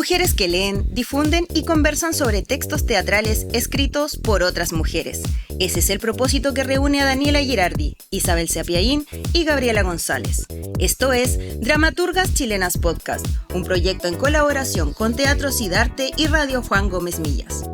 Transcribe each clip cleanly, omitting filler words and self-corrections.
Mujeres que leen, difunden y conversan sobre textos teatrales escritos por otras mujeres. Ese es el propósito que reúne a Daniela Girardi, Isabel Sapiaín y Gabriela González. Esto es Dramaturgas Chilenas Podcast, un proyecto en colaboración con Teatro Sidarte y Radio Juan Gómez Millas.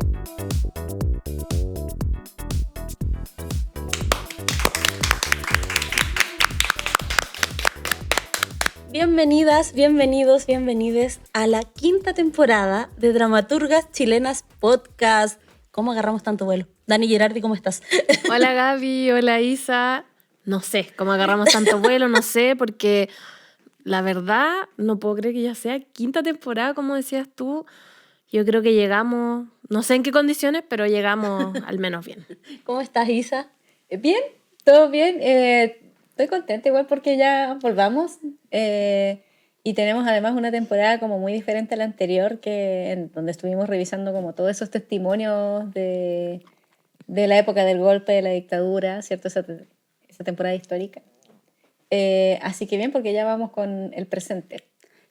Bienvenidas, bienvenidos, bienvenides a la quinta temporada de Dramaturgas Chilenas Podcast. ¿Cómo agarramos tanto vuelo? Dani Girardi, ¿cómo estás? Hola Gaby, hola Isa. No sé cómo agarramos tanto vuelo, no sé, porque la verdad no puedo creer que ya sea quinta temporada, como decías tú. Yo creo que llegamos, no sé en qué condiciones, pero llegamos al menos bien. ¿Cómo estás, Isa? Bien, todo bien. Estoy contenta igual porque ya volvamos y tenemos además una temporada como muy diferente a la anterior, donde estuvimos revisando como todos esos testimonios de la época del golpe, de la dictadura, ¿cierto? Esa temporada histórica. Así que bien, porque ya vamos con el presente.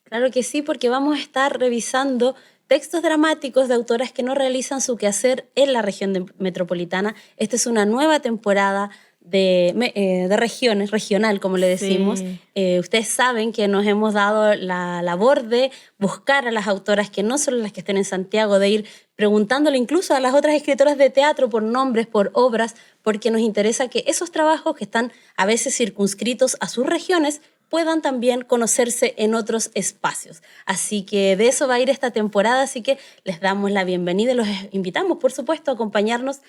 Claro que sí, porque vamos a estar revisando textos dramáticos de autoras que no realizan su quehacer en la región metropolitana. Esta es una nueva temporada de regiones, regional, como le decimos. Sí. Ustedes saben que nos hemos dado la labor de buscar a las autoras que no solo las que estén en Santiago, de ir preguntándole incluso a las otras escritoras de teatro por nombres, por obras, porque nos interesa que esos trabajos que están a veces circunscritos a sus regiones puedan también conocerse en otros espacios. Así que de eso va a ir esta temporada, así que les damos la bienvenida y los invitamos, por supuesto, a acompañarnos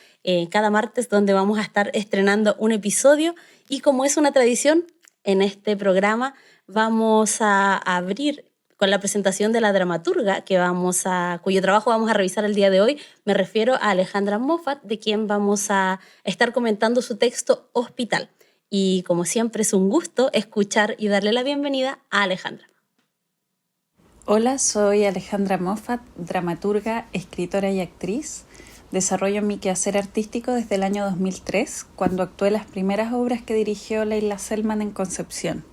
cada martes, donde vamos a estar estrenando un episodio. Y como es una tradición, en este programa vamos a abrir con la presentación de la dramaturga cuyo trabajo vamos a revisar el día de hoy. Me refiero a Alejandra Moffat, de quien vamos a estar comentando su texto Hospital. Y como siempre es un gusto escuchar y darle la bienvenida a Alejandra. Hola, soy Alejandra Moffat, dramaturga, escritora y actriz. Desarrollo mi quehacer artístico desde el año 2003, cuando actué las primeras obras que dirigió Leila Selman en Concepción.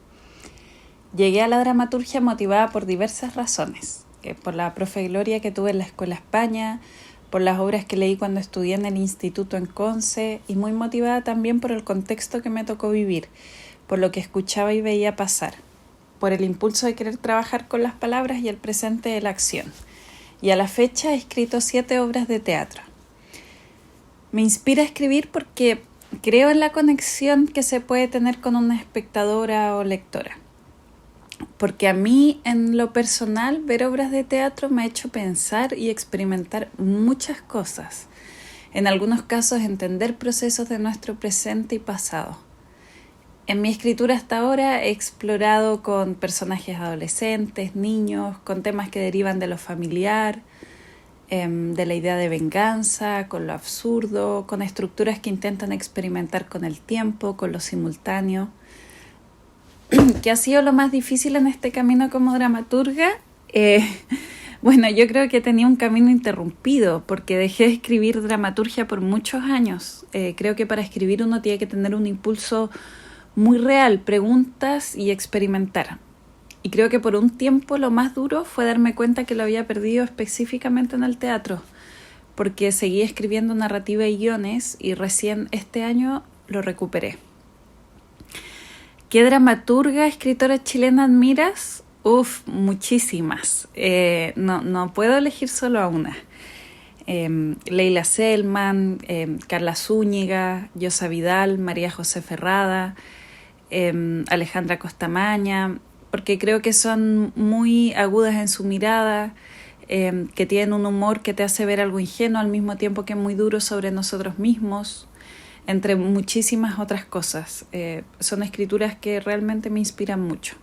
Llegué a la dramaturgia motivada por diversas razones, por la profe Gloria que tuve en la Escuela España, por las obras que leí cuando estudié en el instituto en Conce y muy motivada también por el contexto que me tocó vivir, por lo que escuchaba y veía pasar, por el impulso de querer trabajar con las palabras y el presente de la acción. Y a la fecha he escrito 7 obras de teatro. Me inspira a escribir porque creo en la conexión que se puede tener con una espectadora o lectora. Porque a mí, en lo personal, ver obras de teatro me ha hecho pensar y experimentar muchas cosas. En algunos casos, entender procesos de nuestro presente y pasado. En mi escritura hasta ahora he explorado con personajes adolescentes, niños, con temas que derivan de lo familiar, de la idea de venganza, con lo absurdo, con estructuras que intentan experimentar con el tiempo, con lo simultáneo. ¿Qué ha sido lo más difícil en este camino como dramaturga? Bueno, yo creo que tenía un camino interrumpido porque dejé de escribir dramaturgia por muchos años. Creo que para escribir uno tiene que tener un impulso muy real, preguntas y experimentar. Y creo que por un tiempo lo más duro fue darme cuenta que lo había perdido específicamente en el teatro, porque seguí escribiendo narrativa y guiones y recién este año lo recuperé. ¿Qué dramaturga, escritora chilena admiras? Muchísimas. No puedo elegir solo a una. Leila Selman, Carla Zúñiga, Yosa Vidal, María José Ferrada, Alejandra Costamaña, porque creo que son muy agudas en su mirada, que tienen un humor que te hace ver algo ingenuo al mismo tiempo que muy duro sobre nosotros mismos, entre muchísimas otras cosas. Son escrituras que realmente me inspiran mucho.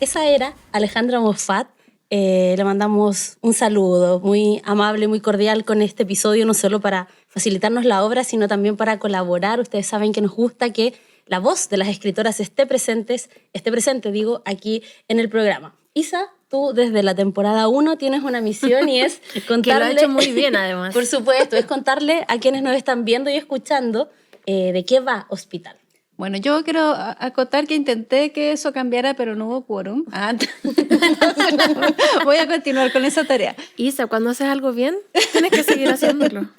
Esa era Alejandra Moffat. Le mandamos un saludo muy amable, muy cordial con este episodio, no solo para facilitarnos la obra, sino también para colaborar. Ustedes saben que nos gusta que la voz de las escritoras esté presente, aquí en el programa. Isa, tú desde la temporada 1 tienes una misión y es contarle... Que lo ha hecho muy bien, además. Por supuesto, es contarle a quienes nos están viendo y escuchando de qué va Hospital. Bueno, yo quiero acotar que intenté que eso cambiara, pero no hubo quórum. Voy a continuar con esa tarea. Isa, cuando haces algo bien, tienes que seguir haciéndolo.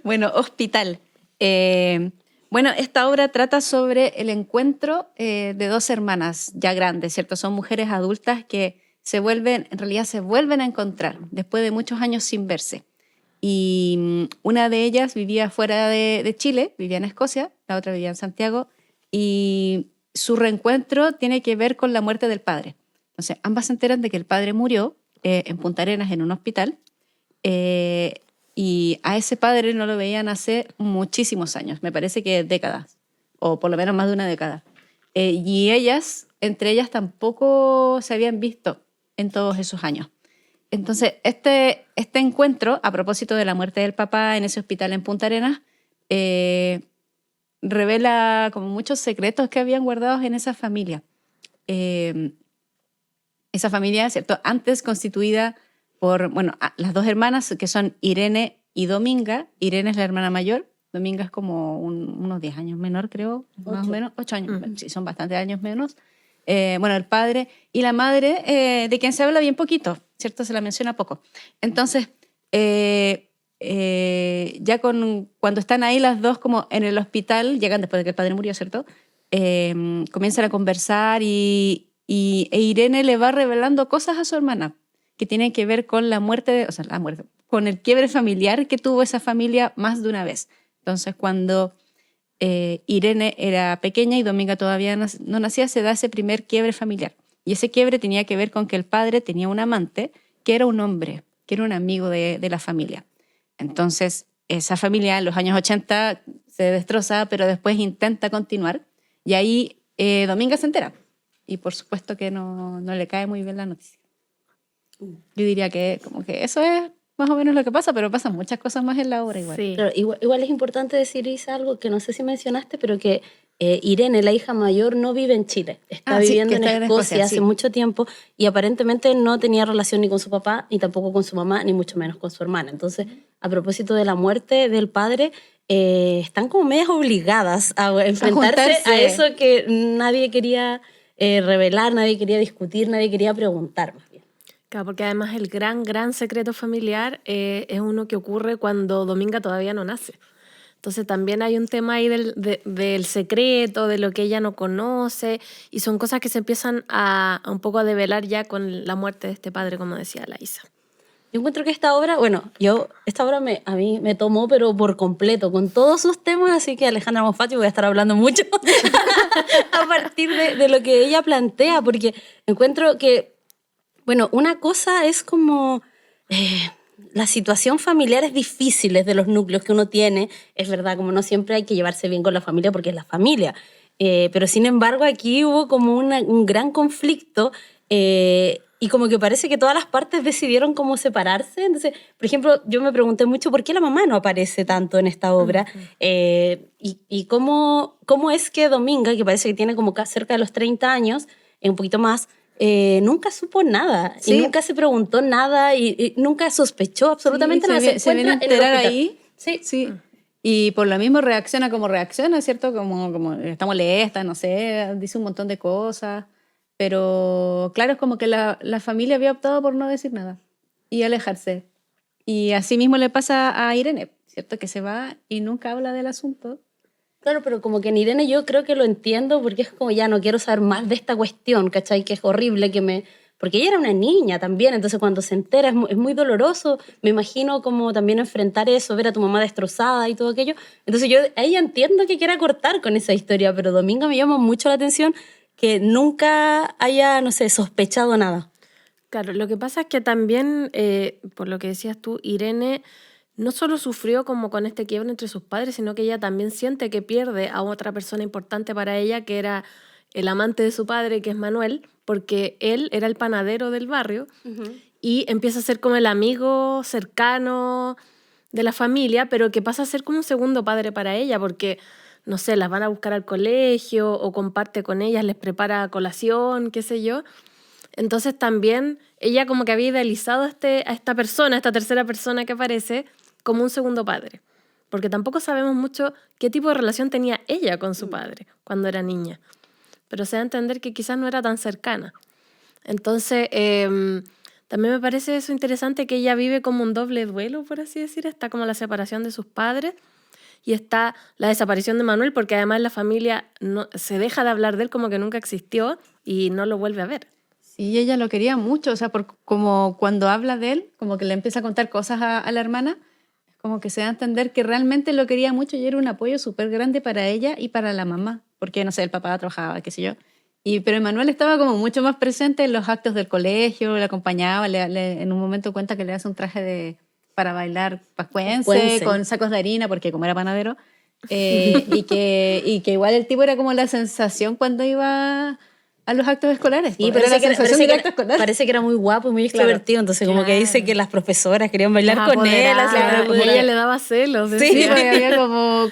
Bueno, hospital. Bueno, esta obra trata sobre el encuentro de dos hermanas ya grandes, ¿cierto? Son mujeres adultas que en realidad se vuelven a encontrar después de muchos años sin verse. Y una de ellas vivía fuera de Chile, vivía en Escocia, la otra vivía en Santiago, y su reencuentro tiene que ver con la muerte del padre. Entonces, ambas se enteran de que el padre murió en Punta Arenas, en un hospital, y a ese padre no lo veían hace muchísimos años, me parece que décadas, o por lo menos más de una década. Y entre ellas tampoco se habían visto en todos esos años. Entonces, este encuentro, a propósito de la muerte del papá en ese hospital en Punta Arenas, revela como muchos secretos que habían guardados en esa familia. Esa familia, ¿cierto? Antes constituida por, bueno, las dos hermanas que son Irene y Dominga. Irene es la hermana mayor, Dominga es como unos 10 años menor, creo, más o menos, 8 años, sí, son bastantes años menos. Bueno, el padre y la madre, de quien se habla bien poquito, ¿cierto? Se la menciona poco. Entonces, ya cuando están ahí las dos como en el hospital, llegan después de que el padre murió, ¿cierto? Comienzan a conversar e Irene le va revelando cosas a su hermana que tienen que ver con la muerte, con el quiebre familiar que tuvo esa familia más de una vez. Entonces, cuando Irene era pequeña y Dominga todavía no nacía, se da ese primer quiebre familiar. Y ese quiebre tenía que ver con que el padre tenía un amante que era un hombre, que era un amigo de la familia. Entonces, esa familia en los años 80 se destroza, pero después intenta continuar. Y ahí Dominga se entera. Y por supuesto que no le cae muy bien la noticia. Yo diría que como que eso es más o menos lo que pasa, pero pasan muchas cosas más en la obra igual. Sí. Claro, igual es importante decir, Isa, algo que no sé si mencionaste, pero que Irene, la hija mayor, no vive en Chile. Está viviendo en Escocia hace mucho tiempo y aparentemente no tenía relación ni con su papá, ni tampoco con su mamá, ni mucho menos con su hermana. Entonces, a propósito de la muerte del padre, están como medias obligadas a enfrentarse a eso que nadie quería revelar, nadie quería discutir, nadie quería preguntar más bien. Claro, porque además el gran secreto familiar es uno que ocurre cuando Dominga todavía no nace. Entonces también hay un tema ahí del secreto, de lo que ella no conoce, y son cosas que se empiezan a un poco a develar ya con la muerte de este padre, como decía la Isa. Yo encuentro que esta obra, esta obra a mí me tomó, pero por completo, con todos sus temas, así que Alejandra Moffat, voy a estar hablando mucho a partir de lo que ella plantea, porque encuentro que, bueno, una cosa es como las situaciones familiares difíciles de los núcleos que uno tiene, es verdad, como no siempre hay que llevarse bien con la familia porque es la familia, pero sin embargo aquí hubo como un gran conflicto y como que parece que todas las partes decidieron cómo separarse. Entonces, por ejemplo, yo me pregunté mucho por qué la mamá no aparece tanto en esta obra y cómo es que Dominga, que parece que tiene como cerca de los 30 años, un poquito más, nunca supo nada y nunca se preguntó nada y nunca sospechó absolutamente nada. Se viene a enterar ahí. Sí. Y por lo mismo reacciona como reacciona, ¿cierto? Como está molesta, no sé, dice un montón de cosas. Pero claro, es como que la familia había optado por no decir nada y alejarse. Y así mismo le pasa a Irene, ¿cierto? Que se va y nunca habla del asunto. Claro, pero como que en Irene yo creo que lo entiendo porque es como ya no quiero saber más de esta cuestión, ¿cachai? Que es horrible porque ella era una niña también, entonces cuando se entera es muy doloroso. Me imagino como también enfrentar eso, ver a tu mamá destrozada y todo aquello. Entonces yo ahí entiendo que quiera cortar con esa historia, pero Dominga me llama mucho la atención que nunca haya, no sé, sospechado nada. Claro, lo que pasa es que también, por lo que decías tú, Irene no solo sufrió como con este quiebre entre sus padres, sino que ella también siente que pierde a otra persona importante para ella, que era el amante de su padre, que es Manuel, porque él era el panadero del barrio y empieza a ser como el amigo cercano de la familia, pero que pasa a ser como un segundo padre para ella, porque no sé, las van a buscar al colegio o comparte con ellas, les prepara colación, qué sé yo. Entonces también ella como que había idealizado a esta persona, a esta tercera persona que aparece, como un segundo padre. porque tampoco sabemos mucho qué tipo de relación tenía ella con su padre cuando era niña. Pero se da a entender que quizás no era tan cercana. Entonces, también me parece eso interesante, que ella vive como un doble duelo, por así decir. Está como la separación de sus padres y está la desaparición de Manuel, porque además la familia no, se deja de hablar de él como que nunca existió y no lo vuelve a ver. Sí, ella lo quería mucho, o sea, como cuando habla de él, como que le empieza a contar cosas a la hermana, es como que se da a entender que realmente lo quería mucho y era un apoyo súper grande para ella y para la mamá, porque, no sé, el papá trabajaba, qué sé yo. Pero Emanuel estaba como mucho más presente en los actos del colegio, le acompañaba, en un momento cuenta que le hace un traje para bailar pascuense, con sacos de harina, porque como era panadero, y que igual el tipo era como la sensación cuando iba a los actos escolares. Sí, Era la sensación del acto escolar. parece que era muy guapo y muy extrovertido, entonces como que dice que las profesoras querían bailar Las con él. Así, apoderadas, como ella le daba celos. Sí, decía. porque había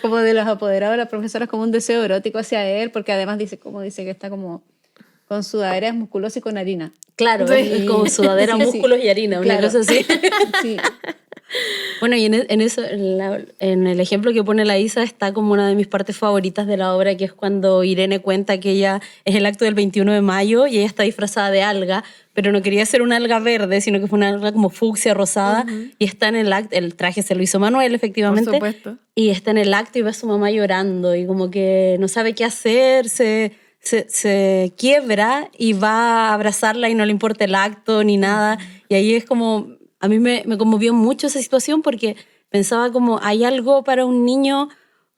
como de los apoderados, las profesoras, como un deseo erótico hacia él, porque además dice que está como con sudaderas musculosas y con harina. Claro, Sí. es como sudadera, Sí, sí. músculos y harina, una Claro. cosa así. Sí. Bueno, y en el ejemplo que pone la Isa está como una de mis partes favoritas de la obra, que es cuando Irene cuenta que ella es el acto del 21 de mayo y ella está disfrazada de alga, pero no quería ser una alga verde, sino que fue una alga como fucsia rosada, y está en el acto, el traje se lo hizo Manuel, efectivamente, Por supuesto. y está en el acto y ve a su mamá llorando y como que no sabe qué hacer, se quiebra y va a abrazarla y no le importa el acto ni nada, y ahí es como... A mí me conmovió mucho esa situación porque pensaba como hay algo para un niño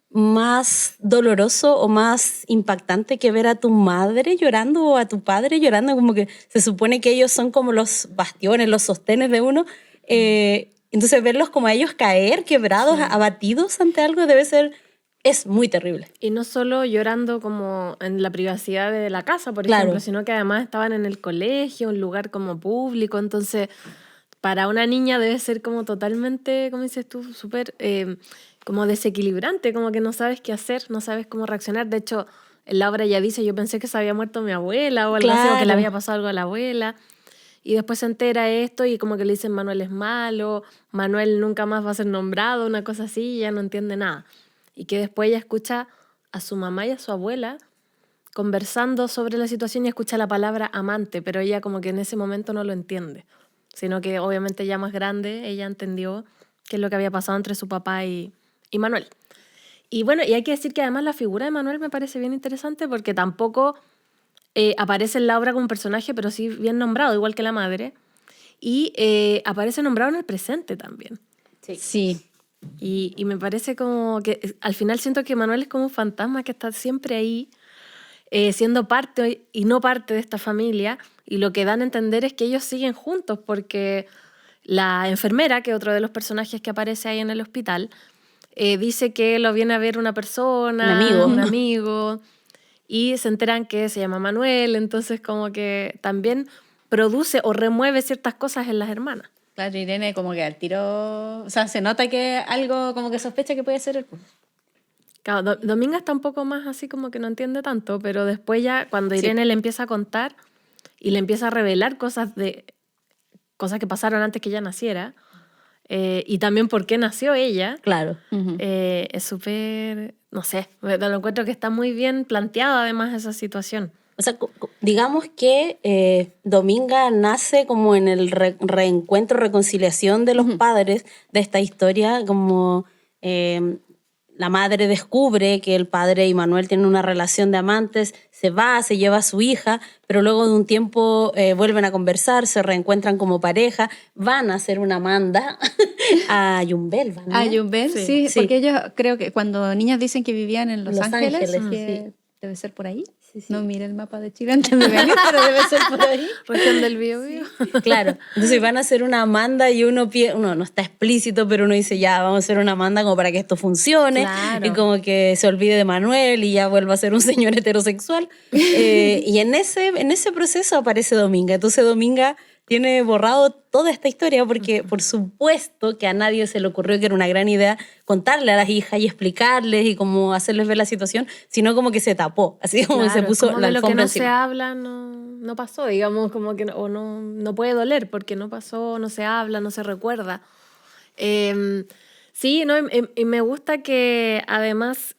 más doloroso o más impactante que ver a tu madre llorando o a tu padre llorando, como que se supone que ellos son como los bastiones, los sostenes de uno. Entonces verlos como a ellos caer, quebrados, abatidos ante algo es muy terrible. Y no solo llorando como en la privacidad de la casa, por Claro. ejemplo, sino que además estaban en el colegio, un lugar como público, entonces para una niña debe ser como totalmente, como dices tú, súper como desequilibrante, como que no sabes qué hacer, no sabes cómo reaccionar. De hecho, en la obra ya dice, yo pensé que se había muerto mi abuela o algo así, o que le Claro. había pasado algo a la abuela. Y después se entera esto y como que le dicen Manuel es malo, Manuel nunca más va a ser nombrado, una cosa así, y ella no entiende nada. Y que después ella escucha a su mamá y a su abuela conversando sobre la situación y escucha la palabra amante, pero ella como que en ese momento no lo entiende, sino que obviamente ya más grande ella entendió qué es lo que había pasado entre su papá y Manuel. Y bueno, y hay que decir que además la figura de Manuel me parece bien interesante porque tampoco aparece en la obra como un personaje, pero sí bien nombrado, igual que la madre, y aparece nombrado en el presente también. Sí. Y me parece como que al final siento que Manuel es como un fantasma que está siempre ahí, siendo parte y no parte de esta familia, y lo que dan a entender es que ellos siguen juntos porque la enfermera, que es otro de los personajes que aparece ahí en el hospital, dice que lo viene a ver una persona, un amigo, y se enteran que se llama Manuel, entonces como que también produce o remueve ciertas cosas en las hermanas. Claro, Irene como que al tiro, o sea, se nota que algo como que sospecha que puede ser él. Claro, Dominga está un poco más así como que no entiende tanto, pero después ya cuando Irene le empieza a contar y le empieza a revelar cosas que pasaron antes que ella naciera, y también por qué nació ella, Claro. es súper, no sé, lo encuentro que está muy bien planteado además esa situación. O sea, digamos que Dominga nace como en el reencuentro, reconciliación de los padres de esta historia, como la madre descubre que el padre y Manuel tienen una relación de amantes, se lleva a su hija, pero luego de un tiempo vuelven a conversar, se reencuentran como pareja, van a hacer una manda a Yumbel, ¿no? A Yumbel, sí, Sí. porque ellos creo que cuando niñas dicen que vivían en Los Ángeles, que sí. debe ser por ahí. Sí. No mire el mapa de Chile antes de venir, pero debe ser por ahí. Región del Biobío. Claro, entonces van a hacer una manda y uno no está explícito, pero uno dice ya, vamos a hacer una manda como para que esto funcione, Claro. y como que se olvide de Manuel y ya vuelva a ser un señor heterosexual. Y en ese proceso aparece Dominga, entonces Dominga tiene borrado toda esta historia porque por supuesto que a nadie se le ocurrió que era una gran idea contarle a las hijas y explicarles y como hacerles ver la situación, sino como que se tapó, así como Claro, se puso como la de lo que alfombra no se encima. habla no pasó, digamos, como que o no puede doler porque no pasó, no se habla, no se recuerda. Sí, no, y me gusta que además,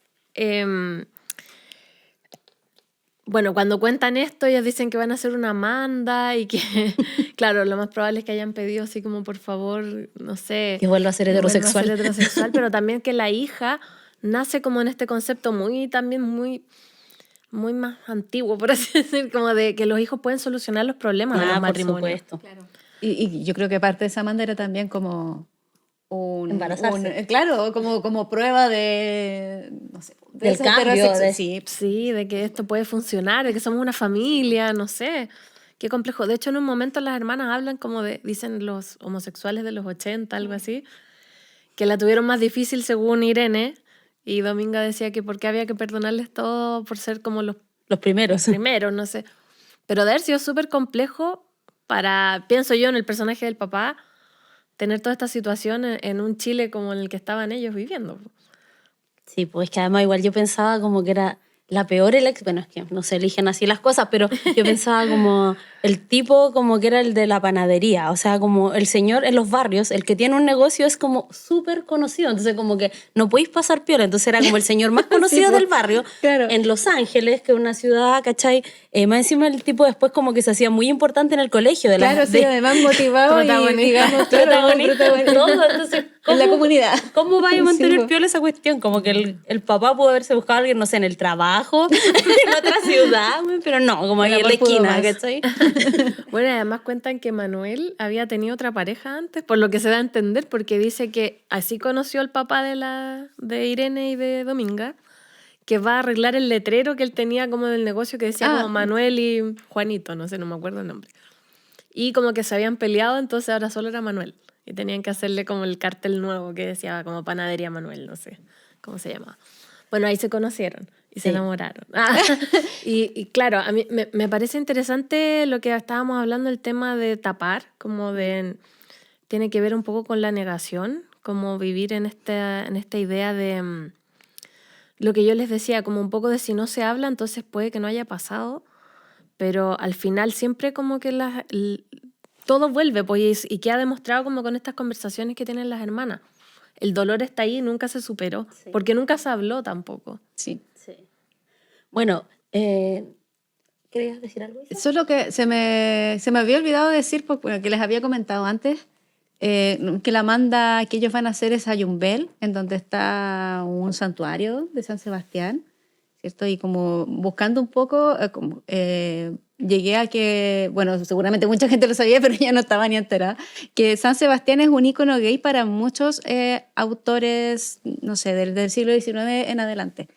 bueno, cuando cuentan esto, ellos dicen que van a hacer una manda y que, claro, lo más probable es que hayan pedido así como, por favor, no sé, Que vuelva a ser que vuelva a heterosexual. ser heterosexual, pero también que la hija nace como en este concepto también muy más antiguo, por así decir, como de que los hijos pueden solucionar los problemas de los Por matrimonios. supuesto. Y yo creo que parte de esa manda era también como Embarazarse. claro, como prueba de, no sé, de Del esa cambio, heterosexual. de- Sí, de que esto puede funcionar, de que somos una familia, no sé. Qué complejo. De hecho, en un momento las hermanas hablan como dicen los homosexuales de los 80, algo así, que la tuvieron más difícil según Irene. Y Dominga decía que porque había que perdonarles todo por ser como los Los primeros. primeros, no sé. Pero de haber sido súper complejo pienso yo, en el personaje del papá, tener toda esta situación en un Chile como en el que estaban ellos viviendo. Sí, pues que además igual yo pensaba como que era la peor elección, bueno, es que no se eligen así las cosas, pero yo pensaba como el tipo como que era el de la panadería, o sea, como el señor en los barrios, el que tiene un negocio es como súper conocido, entonces como que no podéis pasar piola, entonces era como el señor más conocido pues, del barrio, claro. en Los Ángeles, que es una ciudad, ¿cachai? Más encima el tipo después como que se hacía muy importante en el colegio. De Claro, sí, además motivado y Protagonista. digamos, claro, protagonista de todo, entonces en la comunidad. ¿Cómo vaya a mantener Sí, piola esa cuestión? Como que el papá pudo haberse buscado a alguien, no sé, en el trabajo, en otra ciudad, pero no, como ahí en la Pero pudo esquina, más. ¿cachai? Bueno, y además cuentan que Manuel había tenido otra pareja antes, por lo que se da a entender, porque dice que así conoció al papá de Irene y de Dominga, que va a arreglar el letrero que él tenía como del negocio que decía como Manuel y Juanito, no sé, no me acuerdo el nombre. Y como que se habían peleado, entonces ahora solo era Manuel. Y tenían que hacerle como el cartel nuevo que decía como Panadería Manuel, no sé cómo se llamaba. Bueno, ahí se conocieron y se Sí. enamoraron. Y claro, a mí me parece interesante lo que estábamos hablando, el tema de tapar, tiene que ver un poco con la negación, como vivir en esta idea de lo que yo les decía, como un poco de si no se habla, entonces puede que no haya pasado, pero al final siempre como que todo vuelve, pues, y queda demostrado como con estas conversaciones que tienen las hermanas. El dolor está ahí y nunca se superó, Sí. porque nunca se habló tampoco. Sí. Sí. Bueno, ¿querías decir algo, Isa? Solo que se me había olvidado decir, porque que les había comentado antes, que la manda que ellos van a hacer es a Yumbel, en donde está un santuario de San Sebastián, ¿cierto? Y como buscando un poco, llegué a que, bueno, seguramente mucha gente lo sabía, pero ya no estaba ni enterada, que San Sebastián es un ícono gay para muchos autores, no sé, del siglo XIX en adelante.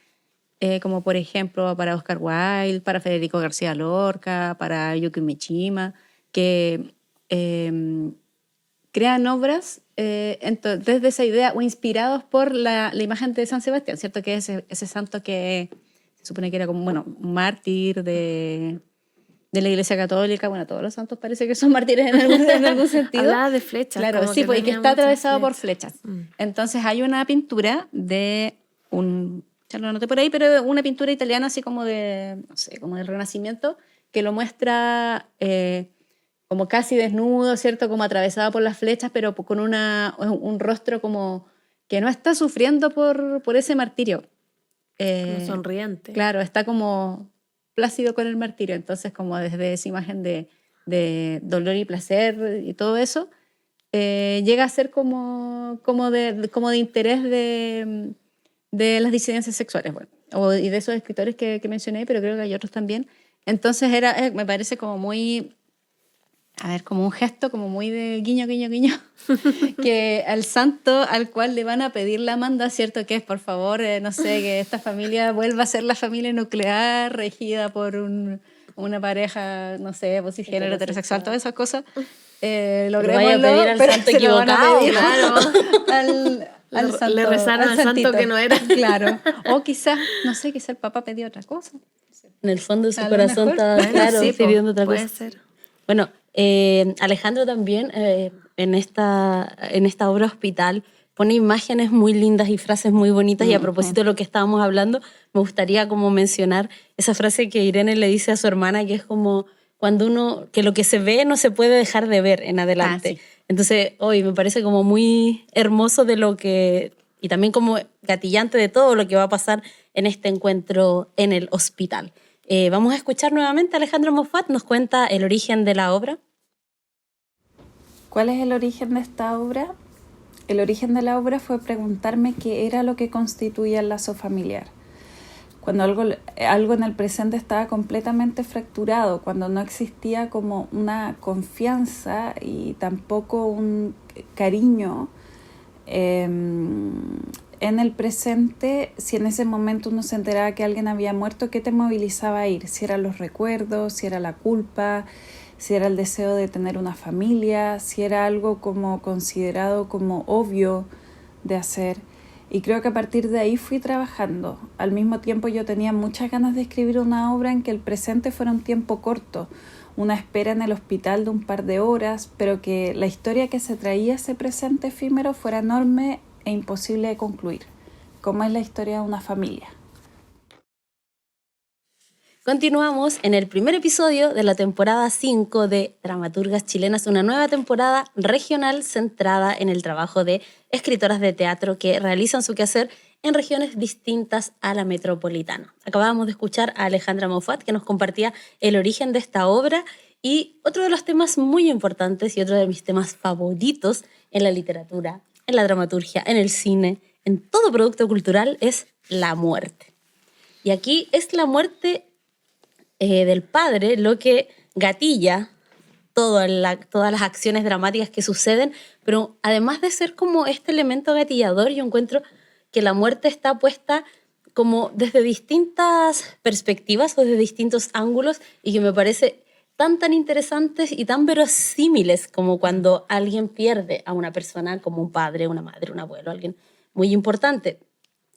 Como por ejemplo para Oscar Wilde, para Federico García Lorca, para Yukio Mishima, que crean obras desde esa idea o inspirados por la imagen de San Sebastián, ¿cierto? Que es ese santo que se supone que era como, bueno, un mártir de la Iglesia Católica. Bueno, todos los santos parece que son mártires en algún sentido. Hablaba de flechas. Claro, como sí, porque tenía está muchas atravesado por flechas. Mm. Entonces hay una pintura de ya lo anoté por ahí, pero una pintura italiana así como no sé, como del Renacimiento, que lo muestra como casi desnudo, ¿cierto? Como atravesado por las flechas, pero con un rostro como que no está sufriendo por ese martirio. Como sonriente. Claro, está como plácido con el martirio, entonces como desde esa imagen de dolor y placer y todo eso, llega a ser como de interés de las disidencias sexuales, bueno, y de esos escritores que mencioné, pero creo que hay otros también. Entonces me parece como muy, a ver, como un gesto como muy de guiño, guiño, guiño, que al santo al cual le van a pedir la manda, ¿cierto? Que es, por favor, no sé, que esta familia vuelva a ser la familia nuclear regida por una pareja, no sé, pues cisgénero, heterosexual, todas esas cosas. Logrémoslo, Vaya a pedir al pero santo se lo van a equivocado, pedir claro. al santo, Le rezaron al santo santito. que no era. Claro. O quizás, no sé, quizás el papá pidió otra cosa. En el fondo de su A lo corazón mejor. está, Bueno, claro, sí, pidiendo otra puede cosa. ser. Bueno, Alejandro también en esta obra Hospital pone imágenes muy lindas y frases muy bonitas, y a propósito de lo que estábamos hablando, me gustaría como mencionar esa frase que Irene le dice a su hermana, que es como cuando que lo que se ve no se puede dejar de ver en adelante. Ah, sí. Entonces, hoy me parece como muy hermoso de lo que y también como gatillante de todo lo que va a pasar en este encuentro en el hospital. Vamos a escuchar nuevamente a Alejandra Moffat, nos cuenta el origen de la obra. ¿Cuál es el origen de esta obra? El origen de la obra fue preguntarme qué era lo que constituía el lazo familiar. Cuando algo en el presente estaba completamente fracturado, cuando no existía como una confianza y tampoco un cariño en el presente, si en ese momento uno se enteraba que alguien había muerto, ¿qué te movilizaba a ir? Si eran los recuerdos, si era la culpa, si era el deseo de tener una familia, si era algo como considerado como obvio de hacer. Y creo que a partir de ahí fui trabajando. Al mismo tiempo yo tenía muchas ganas de escribir una obra en que el presente fuera un tiempo corto, una espera en el hospital de un par de horas, pero que la historia que se traía ese presente efímero fuera enorme e imposible de concluir, como es la historia de una familia. Continuamos en el primer episodio de la temporada 5 de Dramaturgas Chilenas, una nueva temporada regional centrada en el trabajo de escritoras de teatro que realizan su quehacer en regiones distintas a la metropolitana. Acabábamos de escuchar a Alejandra Moffat, que nos compartía el origen de esta obra, y otro de los temas muy importantes y otro de mis temas favoritos en la literatura, en la dramaturgia, en el cine, en todo producto cultural es la muerte. Y aquí es la muerte del padre lo que gatilla todas las acciones dramáticas que suceden, pero además de ser como este elemento gatillador, yo encuentro que la muerte está puesta como desde distintas perspectivas o desde distintos ángulos y que me parece tan interesantes y tan verosímiles como cuando alguien pierde a una persona como un padre, una madre, un abuelo, alguien muy importante.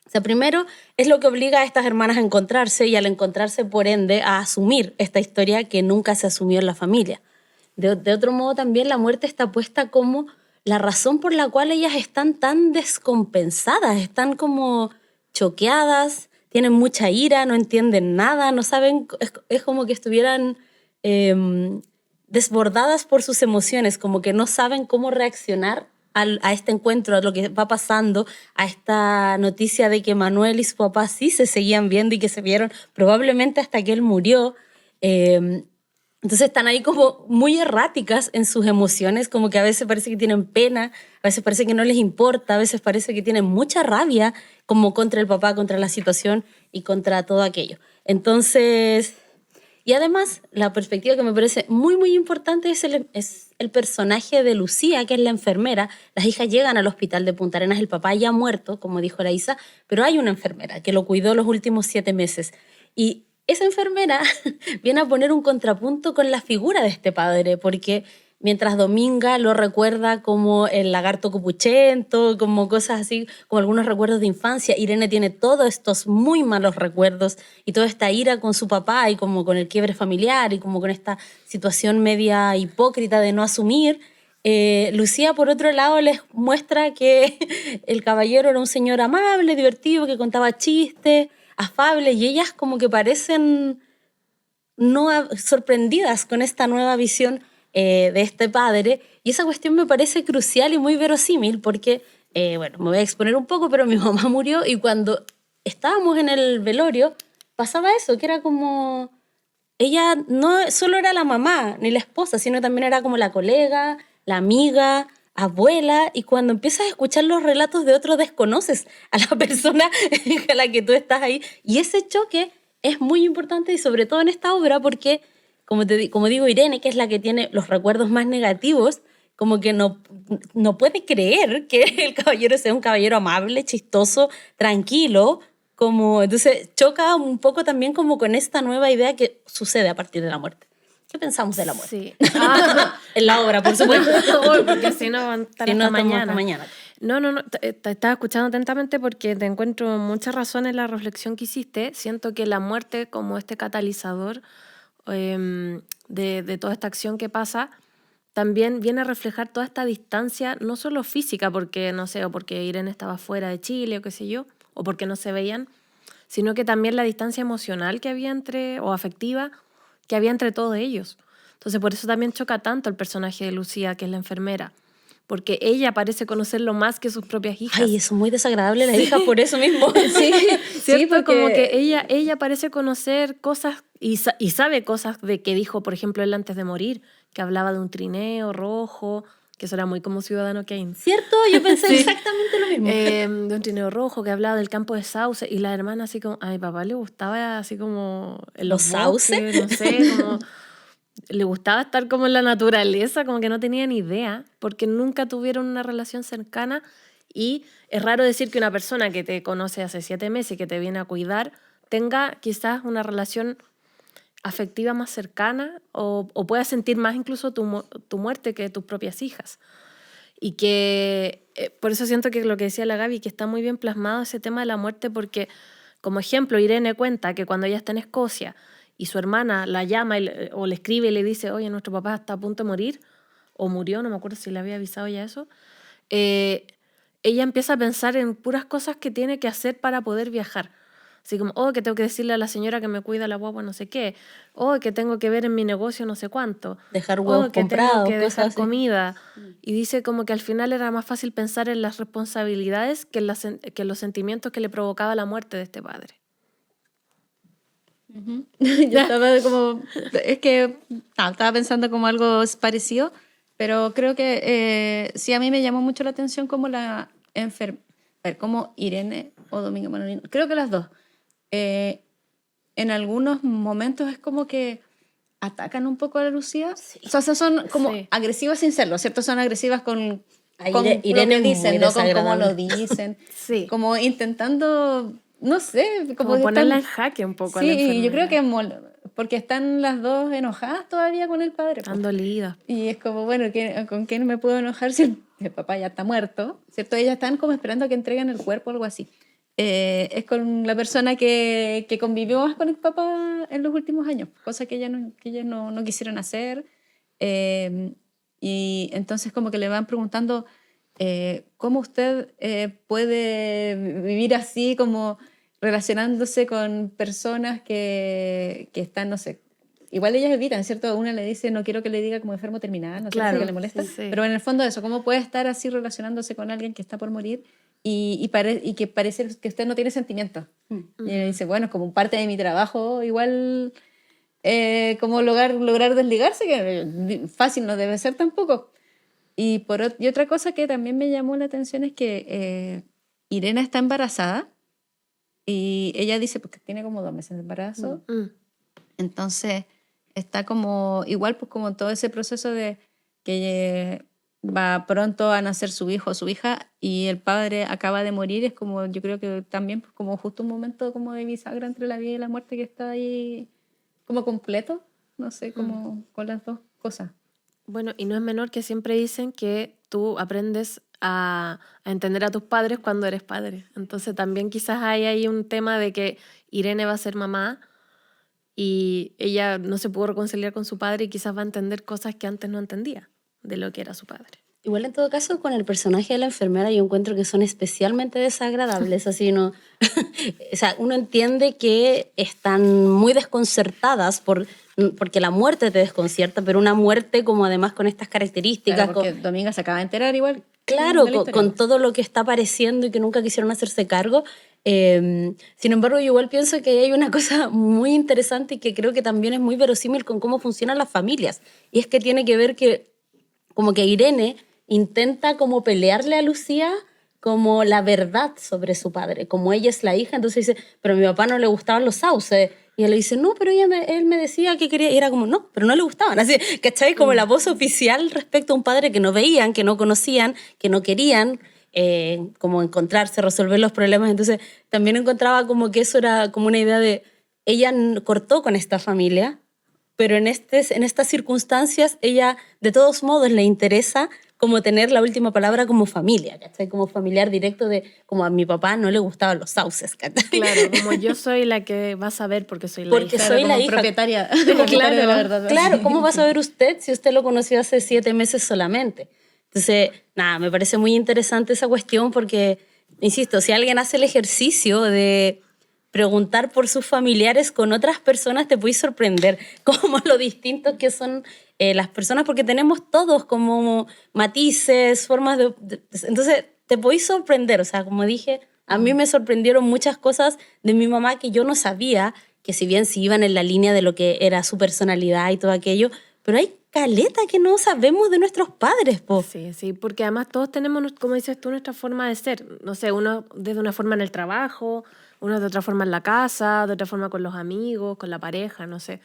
O sea, primero es lo que obliga a estas hermanas a encontrarse y al encontrarse, por ende, a asumir esta historia que nunca se asumió en la familia. De otro modo, también la muerte está puesta como la razón por la cual ellas están tan descompensadas, están como choqueadas, tienen mucha ira, no entienden nada, no saben, es como que estuvieran desbordadas por sus emociones, como que no saben cómo reaccionar a este encuentro, a lo que va pasando, a esta noticia de que Manuel y su papá sí se seguían viendo y que se vieron probablemente hasta que él murió. Entonces están ahí como muy erráticas en sus emociones, como que a veces parece que tienen pena, a veces parece que no les importa, a veces parece que tienen mucha rabia como contra el papá, contra la situación y contra todo aquello. Entonces, y además la perspectiva que me parece muy importante es el personaje de Lucía, que es la enfermera. Las hijas llegan al hospital de Punta Arenas, el papá ya ha muerto, como dijo la Isa, pero hay una enfermera que lo cuidó los últimos 7 meses. Y esa enfermera viene a poner un contrapunto con la figura de este padre, porque mientras Dominga lo recuerda como el lagarto capuchento, como cosas así, como algunos recuerdos de infancia, Irene tiene todos estos muy malos recuerdos y toda esta ira con su papá y como con el quiebre familiar y como con esta situación media hipócrita de no asumir. Lucía, por otro lado, les muestra que el caballero era un señor amable, divertido, que contaba chistes, afable, y ellas como que parecen no sorprendidas con esta nueva visión de este padre, y esa cuestión me parece crucial y muy verosímil porque, bueno, me voy a exponer un poco, pero mi mamá murió y cuando estábamos en el velorio pasaba eso, que era como, ella no solo era la mamá ni la esposa, sino también era como la colega, la amiga, abuela, y cuando empiezas a escuchar los relatos de otros desconoces a la persona a la que tú estás ahí, y ese choque es muy importante y sobre todo en esta obra porque como digo, Irene, que es la que tiene los recuerdos más negativos, como que no puede creer que el caballero sea un caballero amable, chistoso, tranquilo, como, entonces choca un poco también como con esta nueva idea que sucede a partir de la muerte. ¿Qué pensamos de la muerte? Sí. En la obra, por supuesto. Porque si no van a estar hasta mañana. No, te estaba escuchando atentamente porque te encuentro mucha razón en la reflexión que hiciste. Siento que la muerte como este catalizador de toda esta acción que pasa, también viene a reflejar toda esta distancia, no solo física, porque no sé, o porque Irene estaba fuera de Chile o qué sé yo, o porque no se veían, sino que también la distancia emocional que había o afectiva, que había entre todos ellos. Entonces por eso también choca tanto el personaje de Lucía, que es la enfermera, porque ella parece conocerlo más que sus propias hijas. Ay, eso es muy desagradable la hija por eso mismo. Sí, ¿Cierto? sí, porque... Como que ella parece conocer cosas y sabe cosas de que dijo, por ejemplo, él antes de morir, que hablaba de un trineo rojo, que eso era muy como Ciudadano Kane. ¿Cierto? Yo pensé exactamente lo mismo. De un trineo rojo, que hablaba del campo de sauce, y la hermana así como, a mi papá le gustaba así como en ¿Los sauces? no sé, como... Le gustaba estar como en la naturaleza, como que no tenía ni idea, porque nunca tuvieron una relación cercana. Y es raro decir que una persona que te conoce hace 7 meses y que te viene a cuidar tenga quizás una relación afectiva más cercana o pueda sentir más incluso tu muerte que tus propias hijas. Y que por eso siento que lo que decía la Gaby, que está muy bien plasmado ese tema de la muerte, porque como ejemplo Irene cuenta que cuando ella está en Escocia y su hermana la llama o le escribe y le dice, oye, nuestro papá está a punto de morir, o murió, no me acuerdo si le había avisado ya eso, ella empieza a pensar en puras cosas que tiene que hacer para poder viajar. Así como, oh, que tengo que decirle a la señora que me cuida la guagua no sé qué, oh, que tengo que ver en mi negocio no sé cuánto, Dejar huevos comprados, tengo que cosas dejar así. comida. Y dice como que al final era más fácil pensar en las responsabilidades que en los sentimientos que le provocaba la muerte de este padre. Yo estaba como... Es que estaba pensando como algo parecido, pero creo que sí, a mí me llamó mucho la atención como la enfermera, a ver, como Irene o Domingo Manolín, creo que las dos, en algunos momentos es como que atacan un poco a la Lucía. Sí. O sea, son como agresivas sin serlo, ¿cierto? Son agresivas con Irene lo que dicen, no con cómo lo desagradable. dicen. Sí. Como intentando, no sé. Como ponerla en jaque un poco a la Sí, enfermera. yo creo que porque están las dos enojadas todavía con el padre. Están dolidas. Y es como, bueno, ¿con quién me puedo enojar si el papá ya está muerto? ¿Cierto? Ellas están como esperando a que entreguen el cuerpo o algo así. Es con la persona que convivió más con el papá en los últimos años, cosa que ellas no quisieron hacer. Y entonces como que le van preguntando cómo usted puede vivir así, como relacionándose con personas que están, no sé, igual ellas evitan, ¿cierto? Una le dice, no quiero que le diga como enfermo terminal, no sé, Claro, que le molesta, sí. pero en el fondo eso, ¿cómo puede estar así relacionándose con alguien que está por morir y que parece que usted no tiene sentimientos? Y ella dice, bueno, es como parte de mi trabajo, igual como lograr desligarse, que fácil no debe ser tampoco. Y otra cosa que también me llamó la atención es que Irene está embarazada y ella dice porque tiene como 2 meses de embarazo. Entonces está como igual pues como todo ese proceso de que va pronto a nacer su hijo o su hija y el padre acaba de morir. Es como, yo creo que también pues, como justo un momento como de bisagra entre la vida y la muerte, que está ahí como completo, no sé, como con las dos cosas. Bueno, y no es menor que siempre dicen que tú aprendes a entender a tus padres cuando eres padre. Entonces también quizás hay ahí un tema de que Irene va a ser mamá y ella no se pudo reconciliar con su padre y quizás va a entender cosas que antes no entendía de lo que era su padre. Igual en todo caso con el personaje de la enfermera yo encuentro que son especialmente desagradables, así no... O sea, uno entiende que están muy desconcertadas porque la muerte te desconcierta, pero una muerte como además con estas características... Claro, porque Dominga se acaba de enterar igual. Claro, con todo lo que está apareciendo y que nunca quisieron hacerse cargo. Sin embargo, yo igual pienso que hay una cosa muy interesante y que creo que también es muy verosímil con cómo funcionan las familias. Y es que tiene que ver que como que Irene intenta como pelearle a Lucía como la verdad sobre su padre, como ella es la hija, entonces dice, pero a mi papá no le gustaban los sauces, y él le dice, no, pero él me decía que quería, y era como, no, pero no le gustaban, así, ¿cachai? Como la voz oficial respecto a un padre que no veían, que no conocían, que no querían, como encontrarse, resolver los problemas, entonces también encontraba como que eso era como una idea de, ella cortó con esta familia, pero en estas circunstancias ella de todos modos le interesa como tener la última palabra como familia, ¿cachai? Como familiar directo de como a mi papá no le gustaban los sauces, ¿cachai? Claro, como yo soy la que va a saber porque soy la Porque hija. soy como la hija. propietaria Claro, de la verdad. Claro, ¿cómo va a saber usted si usted lo conoció hace 7 meses solamente? Entonces, nada, me parece muy interesante esa cuestión porque, insisto, si alguien hace el ejercicio de preguntar por sus familiares con otras personas, te puedes sorprender como lo distintos que son las personas, porque tenemos todos como matices, formas entonces te podéis sorprender, o sea, como dije, a mí me sorprendieron muchas cosas de mi mamá que yo no sabía, que si bien sí iban en la línea de lo que era su personalidad y todo aquello, pero hay caleta que no sabemos de nuestros padres, po. Sí, sí, porque además todos tenemos, como dices tú, nuestra forma de ser. No sé, uno desde una forma en el trabajo, uno de otra forma en la casa, de otra forma con los amigos, con la pareja, no sé.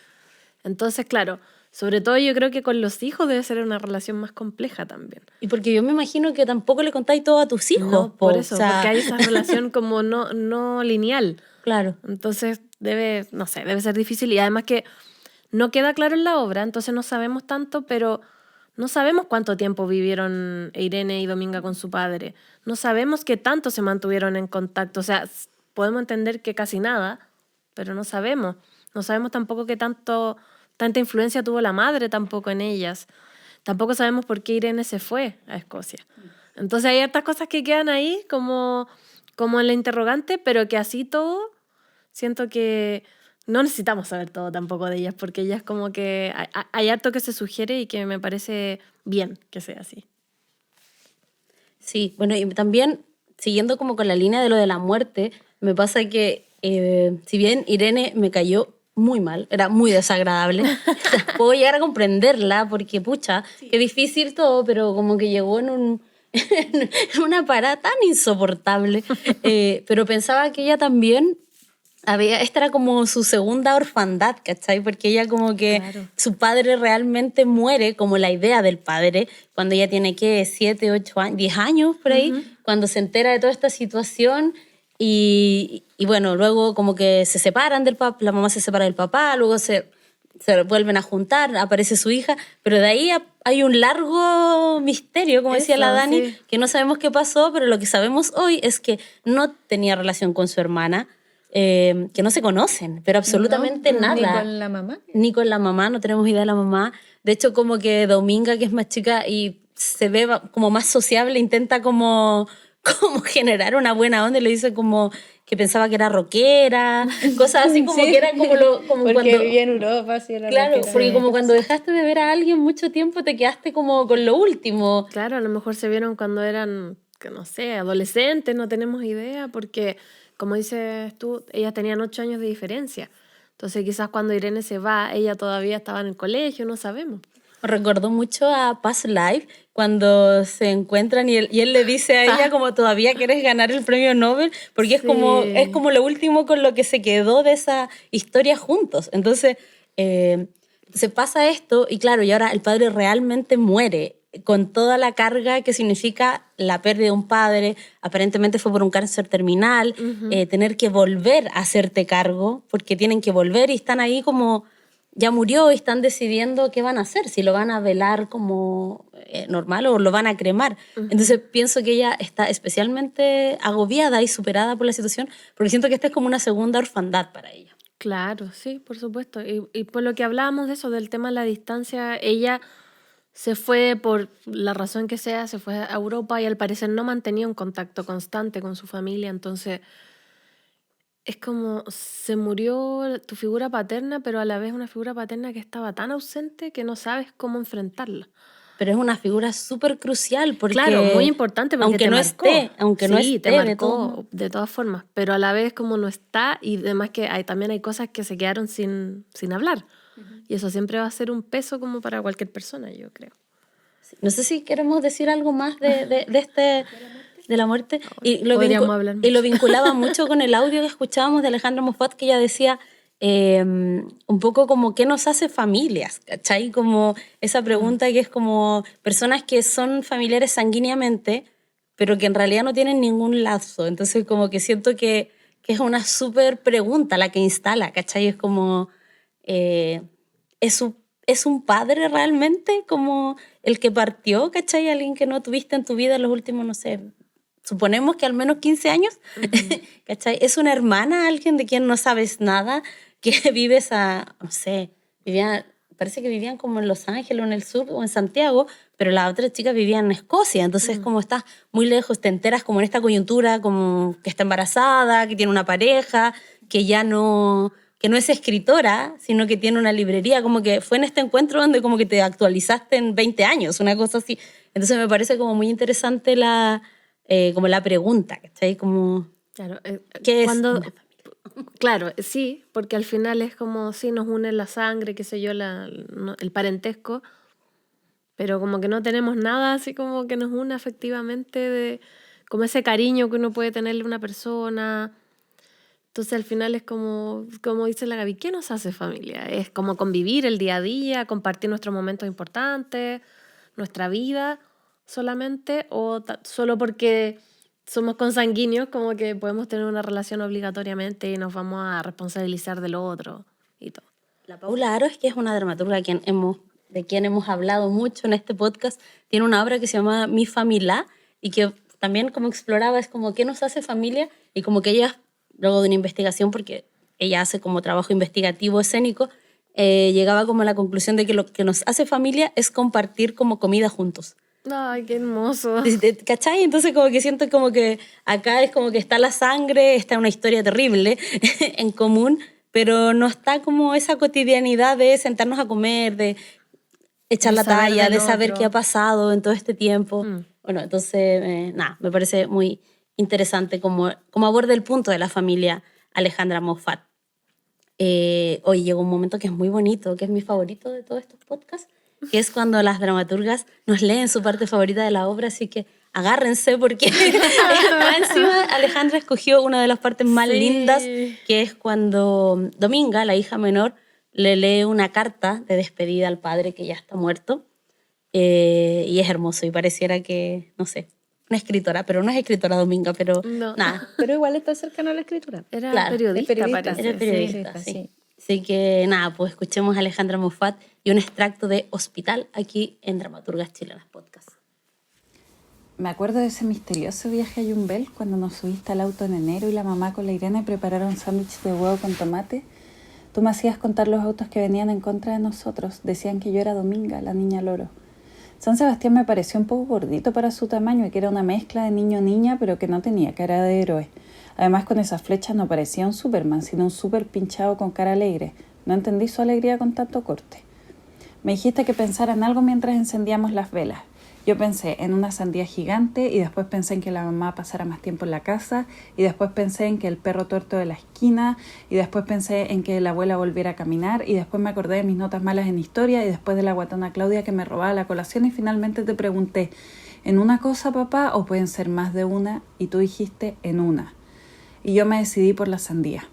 Entonces, claro, sobre todo yo creo que con los hijos debe ser una relación más compleja también. Y porque yo me imagino que tampoco le contáis todo a tus hijos, No, po. por eso, O sea, porque hay esa relación como no lineal. claro. Entonces debe, no sé, debe ser difícil y además que no queda claro en la obra, entonces no sabemos tanto, pero no sabemos cuánto tiempo vivieron Irene y Dominga con su padre. No sabemos qué tanto se mantuvieron en contacto. O sea, podemos entender que casi nada, pero no sabemos. No sabemos tampoco qué tanta influencia tuvo la madre tampoco en ellas. Tampoco sabemos por qué Irene se fue a Escocia. Entonces hay hartas cosas que quedan ahí como en la interrogante, pero que así todo, siento que no necesitamos saber todo tampoco de ellas, porque ellas como que hay harto que se sugiere y que me parece bien que sea así. Sí, bueno, y también siguiendo como con la línea de lo de la muerte, me pasa que si bien Irene me cayó muy mal, era muy desagradable, puedo llegar a comprenderla porque, pucha, qué difícil todo, pero como que llegó en una parada tan insoportable. Pero pensaba que ella también esta era como su segunda orfandad, ¿cachai? Porque ella como que Claro. su padre realmente muere, como la idea del padre, cuando ella tiene, ¿qué? 7, 8 años, 10 años por ahí, cuando se entera de toda esta situación y bueno, luego como que se separan del papá, la mamá se separa del papá, luego se vuelven a juntar, aparece su hija, pero de ahí hay un largo misterio, como decía la Eso, Dani, sí. que no sabemos qué pasó, pero lo que sabemos hoy es que no tenía relación con su hermana, que no se conocen, pero absolutamente No, nada. Ni con la mamá. Ni con la mamá, no tenemos idea de la mamá. De hecho, como que Dominga, que es más chica y se ve como más sociable, intenta como generar una buena onda y le dice como que pensaba que era rockera, cosas así como Sí, que era como porque cuando... vivía en Europa, sí, era Claro, rockera. porque como cuando dejaste de ver a alguien mucho tiempo te quedaste como con lo último. Claro, a lo mejor se vieron cuando eran, que no sé, adolescentes, no tenemos idea, porque como dices tú, ellas tenían 8 años de diferencia. Entonces quizás cuando Irene se va, ella todavía estaba en el colegio, no sabemos. Me recordó mucho a Past Life cuando se encuentran y él le dice a ella como todavía quieres ganar el premio Nobel porque es Sí. como lo último con lo que se quedó de esa historia juntos. Entonces se pasa esto y claro, y ahora el padre realmente muere con toda la carga que significa la pérdida de un padre, aparentemente fue por un cáncer terminal, tener que volver a hacerte cargo porque tienen que volver y están ahí como ya murió y están decidiendo qué van a hacer, si lo van a velar como normal o lo van a cremar. Entonces pienso que ella está especialmente agobiada y superada por la situación, porque siento que esta es como una segunda orfandad para ella. Claro, sí, por supuesto. Y por lo que hablábamos de eso, del tema de la distancia, ella se fue por la razón que sea, se fue a Europa y al parecer no mantenía un contacto constante con su familia, entonces es como se murió tu figura paterna, pero a la vez una figura paterna que estaba tan ausente que no sabes cómo enfrentarla. Pero es una figura súper crucial porque Claro, muy importante porque aunque te no marcó. aunque no Sí, esté te de todos modos. marcó de todas formas, pero a la vez como no está y además que también hay cosas que se quedaron sin hablar. Y eso siempre va a ser un peso como para cualquier persona, yo creo. No sé si queremos decir algo más de la muerte. Y Podríamos hablar y lo mucho. vinculaba mucho con el audio que escuchábamos de Alejandra Moffat, que ella decía un poco como qué nos hace familias, ¿cachai? Como esa pregunta que es como personas que son familiares sanguíneamente, pero que en realidad no tienen ningún lazo. Entonces como que siento que es una súper pregunta la que instala, ¿cachai? Es como... ¿Es un padre realmente como el que partió, ¿cachai? Alguien que no tuviste en tu vida en los últimos, no sé, suponemos que al menos 15 años, ¿cachai? ¿Es una hermana, alguien de quien no sabes nada, que vives no sé, parece que vivían como en Los Ángeles o en el sur o en Santiago, pero la otra chica vivía en Escocia, entonces como estás muy lejos, te enteras como en esta coyuntura, como que está embarazada, que tiene una pareja, que ya no, que no es escritora, sino que tiene una librería, como que fue en este encuentro donde como que te actualizaste en 20 años, una cosa así. Entonces me parece como muy interesante como la pregunta, ¿cachai? Como, Claro, ¿qué es cuando, una familia? claro, sí, porque al final es como si nos une la sangre, qué sé yo, el parentesco, pero como que no tenemos nada así como que nos une afectivamente, como ese cariño que uno puede tenerle a una persona. Entonces al final es como dice la Gaby, ¿qué nos hace familia? Es como convivir el día a día, compartir nuestros momentos importantes, nuestra vida solamente, o solo porque somos consanguíneos, como que podemos tener una relación obligatoriamente y nos vamos a responsabilizar del otro y todo. La Paula Aros, que es una dramaturga de quien hemos hablado mucho en este podcast, tiene una obra que se llama Mi Familia y que también como exploraba es como qué nos hace familia y como que ella, luego de una investigación, porque ella hace como trabajo investigativo escénico, llegaba como a la conclusión de que lo que nos hace familia es compartir como comida juntos. Ay, qué hermoso. ¿Cachai? Entonces como que siento como que acá es como que está la sangre, está una historia terrible en común, pero no está como esa cotidianidad de sentarnos a comer, de echar De la saber talla, del de saber otro. qué ha pasado en todo este tiempo. Mm. Bueno, entonces, nada, me parece muy interesante como aborda el punto de la familia Alejandra Moffat. Hoy llegó un momento que es muy bonito, que es mi favorito de todos estos podcasts, que es cuando las dramaturgas nos leen su parte favorita de la obra, así que agárrense porque más encima Alejandra escogió una de las partes más Sí. lindas, que es cuando Dominga, la hija menor, le lee una carta de despedida al padre que ya está muerto, y es hermoso y pareciera que, no sé, una escritora, pero no es escritora Dominga, pero No. nada, Pero igual está cercano a la escritura. Era Claro, periodista, es periodista. parece. eres periodista, sí, sí. sí. Así que nada, pues escuchemos a Alejandra Moffat y un extracto de Hospital aquí en Dramaturgas Chilenas Podcast. Me acuerdo de ese misterioso viaje a Yumbel cuando nos subiste al auto en enero y la mamá con la Irene prepararon sándwich de huevo con tomate. Tú me hacías contar los autos que venían en contra de nosotros. Decían que yo era Dominga, la niña loro. San Sebastián me pareció un poco gordito para su tamaño y que era una mezcla de niño-niña, pero que no tenía cara de héroe. Además, con esas flechas no parecía un Superman, sino un súper pinchado con cara alegre. No entendí su alegría con tanto corte. Me dijiste que pensara en algo mientras encendíamos las velas. Yo pensé en una sandía gigante y después pensé en que la mamá pasara más tiempo en la casa y después pensé en que el perro tuerto de la esquina y después pensé en que la abuela volviera a caminar y después me acordé de mis notas malas en historia y después de la guatona Claudia que me robaba la colación y finalmente te pregunté, ¿en una cosa, papá, o pueden ser más de una? Y tú dijiste, en una. Y yo me decidí por la sandía.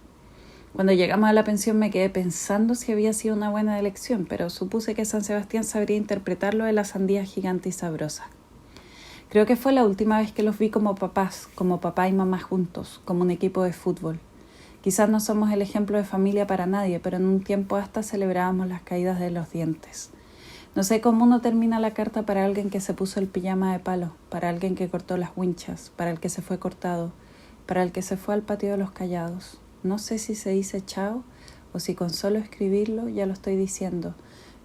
Cuando llegamos a la pensión me quedé pensando si había sido una buena elección, pero supuse que San Sebastián sabría interpretarlo de la sandía gigante y sabrosa. Creo que fue la última vez que los vi como papás, como papá y mamá juntos, como un equipo de fútbol. Quizás no somos el ejemplo de familia para nadie, pero en un tiempo hasta celebrábamos las caídas de los dientes. No sé cómo uno termina la carta para alguien que se puso el pijama de palo, para alguien que cortó las winchas, para el que se fue cortado, para el que se fue al patio de los callados. No sé si se dice chao o si con solo escribirlo ya lo estoy diciendo,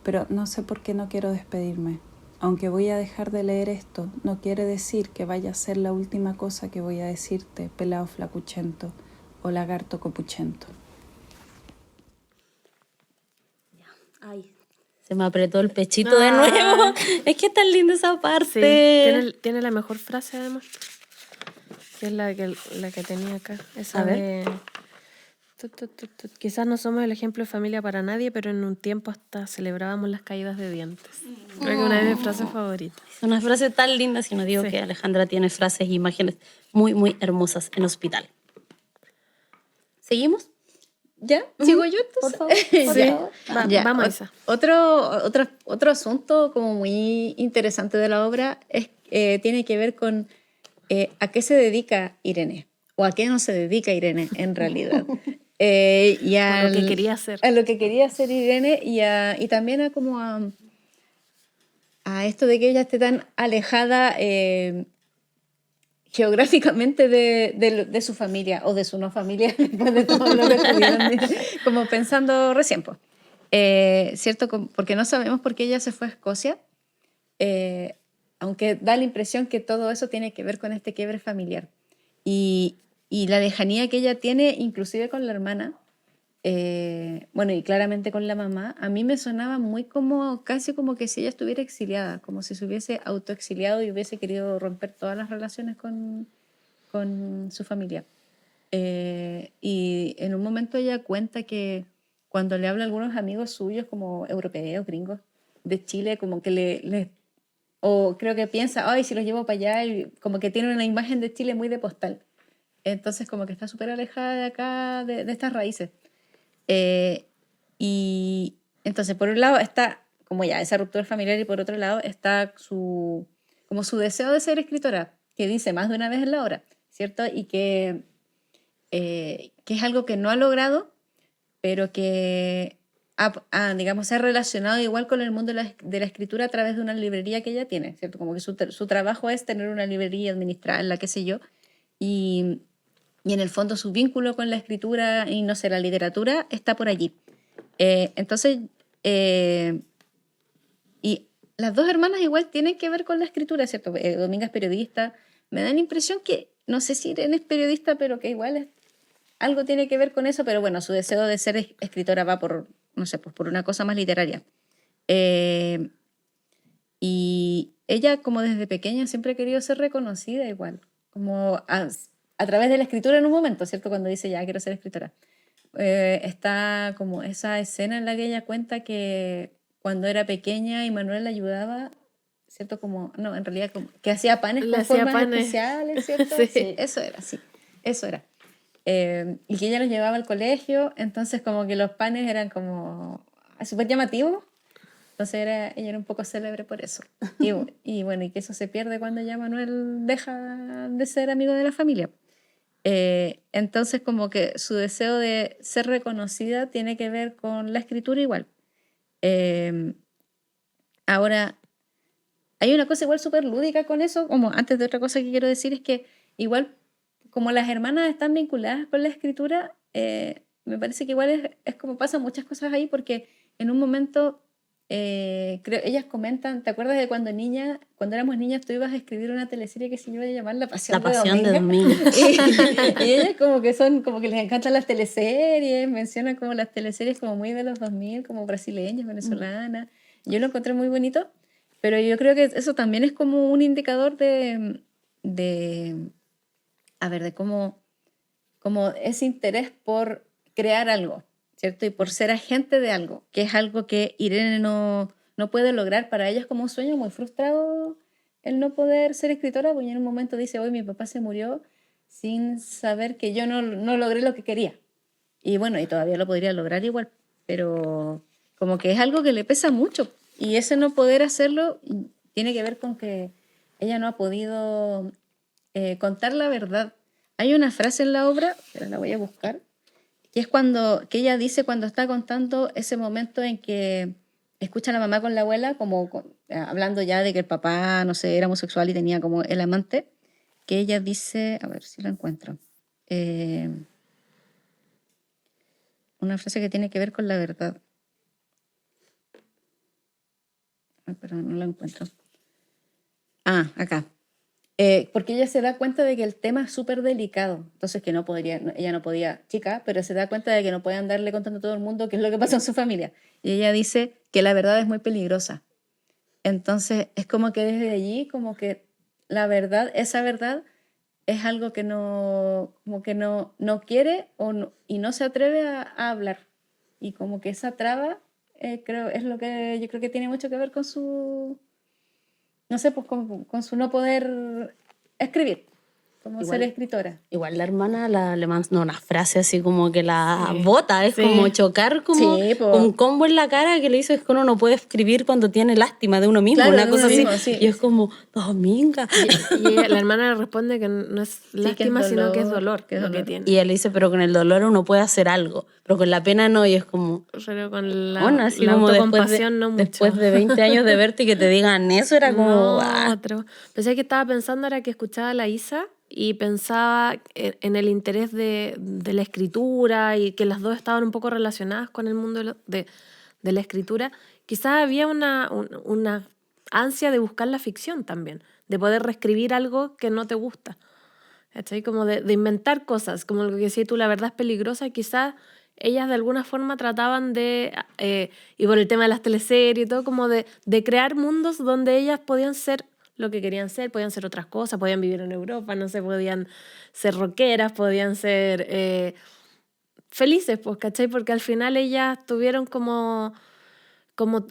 pero no sé por qué no quiero despedirme. Aunque voy a dejar de leer esto, no quiere decir que vaya a ser la última cosa que voy a decirte, pelao flacuchento o lagarto copuchento. Ay, se me apretó el pechito de nuevo. Es que es tan linda esa parte. Sí, tiene la mejor frase además, que es la que tenía acá. Esa A ver. de... Quizás no somos el ejemplo de familia para nadie, pero en un tiempo hasta celebrábamos las caídas de dientes. Creo que una de mis frases favoritas. Es una frase tan linda, si no digo Sí. que Alejandra tiene frases e imágenes muy, muy hermosas en Hospital. ¿Seguimos? ¿Ya? ¿Sigo yo entonces? Por favor, por Sí. favor. Ya, Vamos a esa. Otro asunto como muy interesante de la obra tiene que ver con a qué se dedica Irene, o a qué no se dedica Irene en realidad. Y A lo que quería hacer. A lo que quería hacer Irene y también a esto de que ella esté tan alejada geográficamente de su familia o de su no familia, después de todo lo que tuvieron, como pensando recién, pues. ¿Cierto? Porque no sabemos por qué ella se fue a Escocia, aunque da la impresión que todo eso tiene que ver con este quiebre familiar. Y y la lejanía que ella tiene, inclusive con la hermana, bueno, y claramente con la mamá, a mí me sonaba muy como, casi como que si ella estuviera exiliada, como si se hubiese autoexiliado y hubiese querido romper todas las relaciones con su familia. Y en un momento ella cuenta que cuando le habla a algunos amigos suyos como europeos, gringos, de Chile, como que o creo que piensa, ay, si los llevo para allá, y como que tiene una imagen de Chile muy de postal. Entonces como que está súper alejada de acá, de estas raíces. Y entonces por un lado está como ya esa ruptura familiar y por otro lado está como su deseo de ser escritora, que dice más de una vez en la obra, ¿cierto? Y que es algo que no ha logrado, pero que digamos, se ha relacionado igual con el mundo de la escritura a través de una librería que ella tiene, ¿cierto? Como que su trabajo es tener una librería, administrarla, qué sé yo, y en el fondo su vínculo con la escritura y, no sé, la literatura está por allí. Entonces, y las dos hermanas igual tienen que ver con la escritura, ¿cierto? Dominga es periodista, me da la impresión que, no sé si Irene es periodista, pero que igual algo tiene que ver con eso, pero bueno, su deseo de ser escritora va por, no sé, pues por una cosa más literaria. Y ella, como desde pequeña, siempre ha querido ser reconocida igual, como a través de la escritura en un momento, ¿cierto? Cuando dice, ya, quiero ser escritora. Está como esa escena en la que ella cuenta que cuando era pequeña y Manuel la ayudaba, ¿cierto? Como, no, en realidad, como que hacía panes con formas especiales, ¿cierto? Sí. Sí, eso era, sí, eso era. Y que ella los llevaba al colegio, entonces como que los panes eran como súper llamativos, entonces ella era un poco célebre por eso. Y bueno, y que eso se pierde cuando ya Manuel deja de ser amigo de la familia. Entonces como que su deseo de ser reconocida tiene que ver con la escritura igual. Ahora, hay una cosa igual súper lúdica con eso, como antes de otra cosa que quiero decir es que igual como las hermanas están vinculadas con la escritura, me parece que igual es como pasan muchas cosas ahí porque en un momento creo, ellas comentan, ¿te acuerdas de cuando éramos niñas tú ibas a escribir una teleserie que se iba a llamar La Pasión de Dominga? Y ellas como que les encantan las teleseries, mencionan como las teleseries como muy de los 2000, como brasileñas, venezolanas. Yo lo encontré muy bonito, pero yo creo que eso también es como un indicador de cómo ese interés por crear algo, ¿cierto? Y por ser agente de algo, que es algo que Irene no puede lograr. Para ella es como un sueño muy frustrado el no poder ser escritora, porque en un momento dice, hoy mi papá se murió sin saber que yo no logré lo que quería. Y bueno, y todavía lo podría lograr igual, pero como que es algo que le pesa mucho. Y ese no poder hacerlo tiene que ver con que ella no ha podido contar la verdad. Hay una frase en la obra, pero la voy a buscar, que es que ella dice cuando está contando ese momento en que escucha a la mamá con la abuela, como hablando ya de que el papá, no sé, era homosexual y tenía como el amante, que ella dice, a ver si la encuentro, una frase que tiene que ver con la verdad. Perdón, no la encuentro. Acá. Porque ella se da cuenta de que el tema es súper delicado, entonces que ella no podía, chica, pero se da cuenta de que no puede andarle contando a todo el mundo qué es lo que pasa en su familia. Y ella dice que la verdad es muy peligrosa. Entonces es como que desde allí, como que esa verdad es algo que como que no quiere y no se atreve a hablar. Y como que esa traba, creo, es lo que yo creo que tiene mucho que ver con su, no sé, pues con su no poder escribir, como Igual, ser escritora. Igual la hermana le mandó una frase así como que la bota, es como chocar como un combo en la cara que le hizo, es que uno no puede escribir cuando tiene lástima de uno mismo, claro, una cosa así. Mismo, sí. Y es como, Dominga. Y la hermana le responde que no es lástima, sino que es dolor lo que tiene. Y él dice, pero con el dolor uno puede hacer algo, pero con la pena no, y es como... Pero con la, bueno, así la como autocompasión no mucho. Después de 20 años de verte y que te digan eso, era como... otro. Pensé que estaba pensando ahora que escuchaba a la Isa y pensaba en el interés de la escritura y que las dos estaban un poco relacionadas con el mundo de la escritura. Quizás había una ansia de buscar la ficción también, de poder reescribir algo que no te gusta. ¿cachai? Como de inventar cosas, como lo que decías tú, la verdad es peligrosa, quizás ellas de alguna forma trataban de, y por el tema de las teleseries y todo, como de crear mundos donde ellas podían ser lo que querían ser, podían ser otras cosas, podían vivir en Europa, no sé, podían ser rockeras, podían ser felices, pues, ¿cachai? Porque al final ellas tuvieron como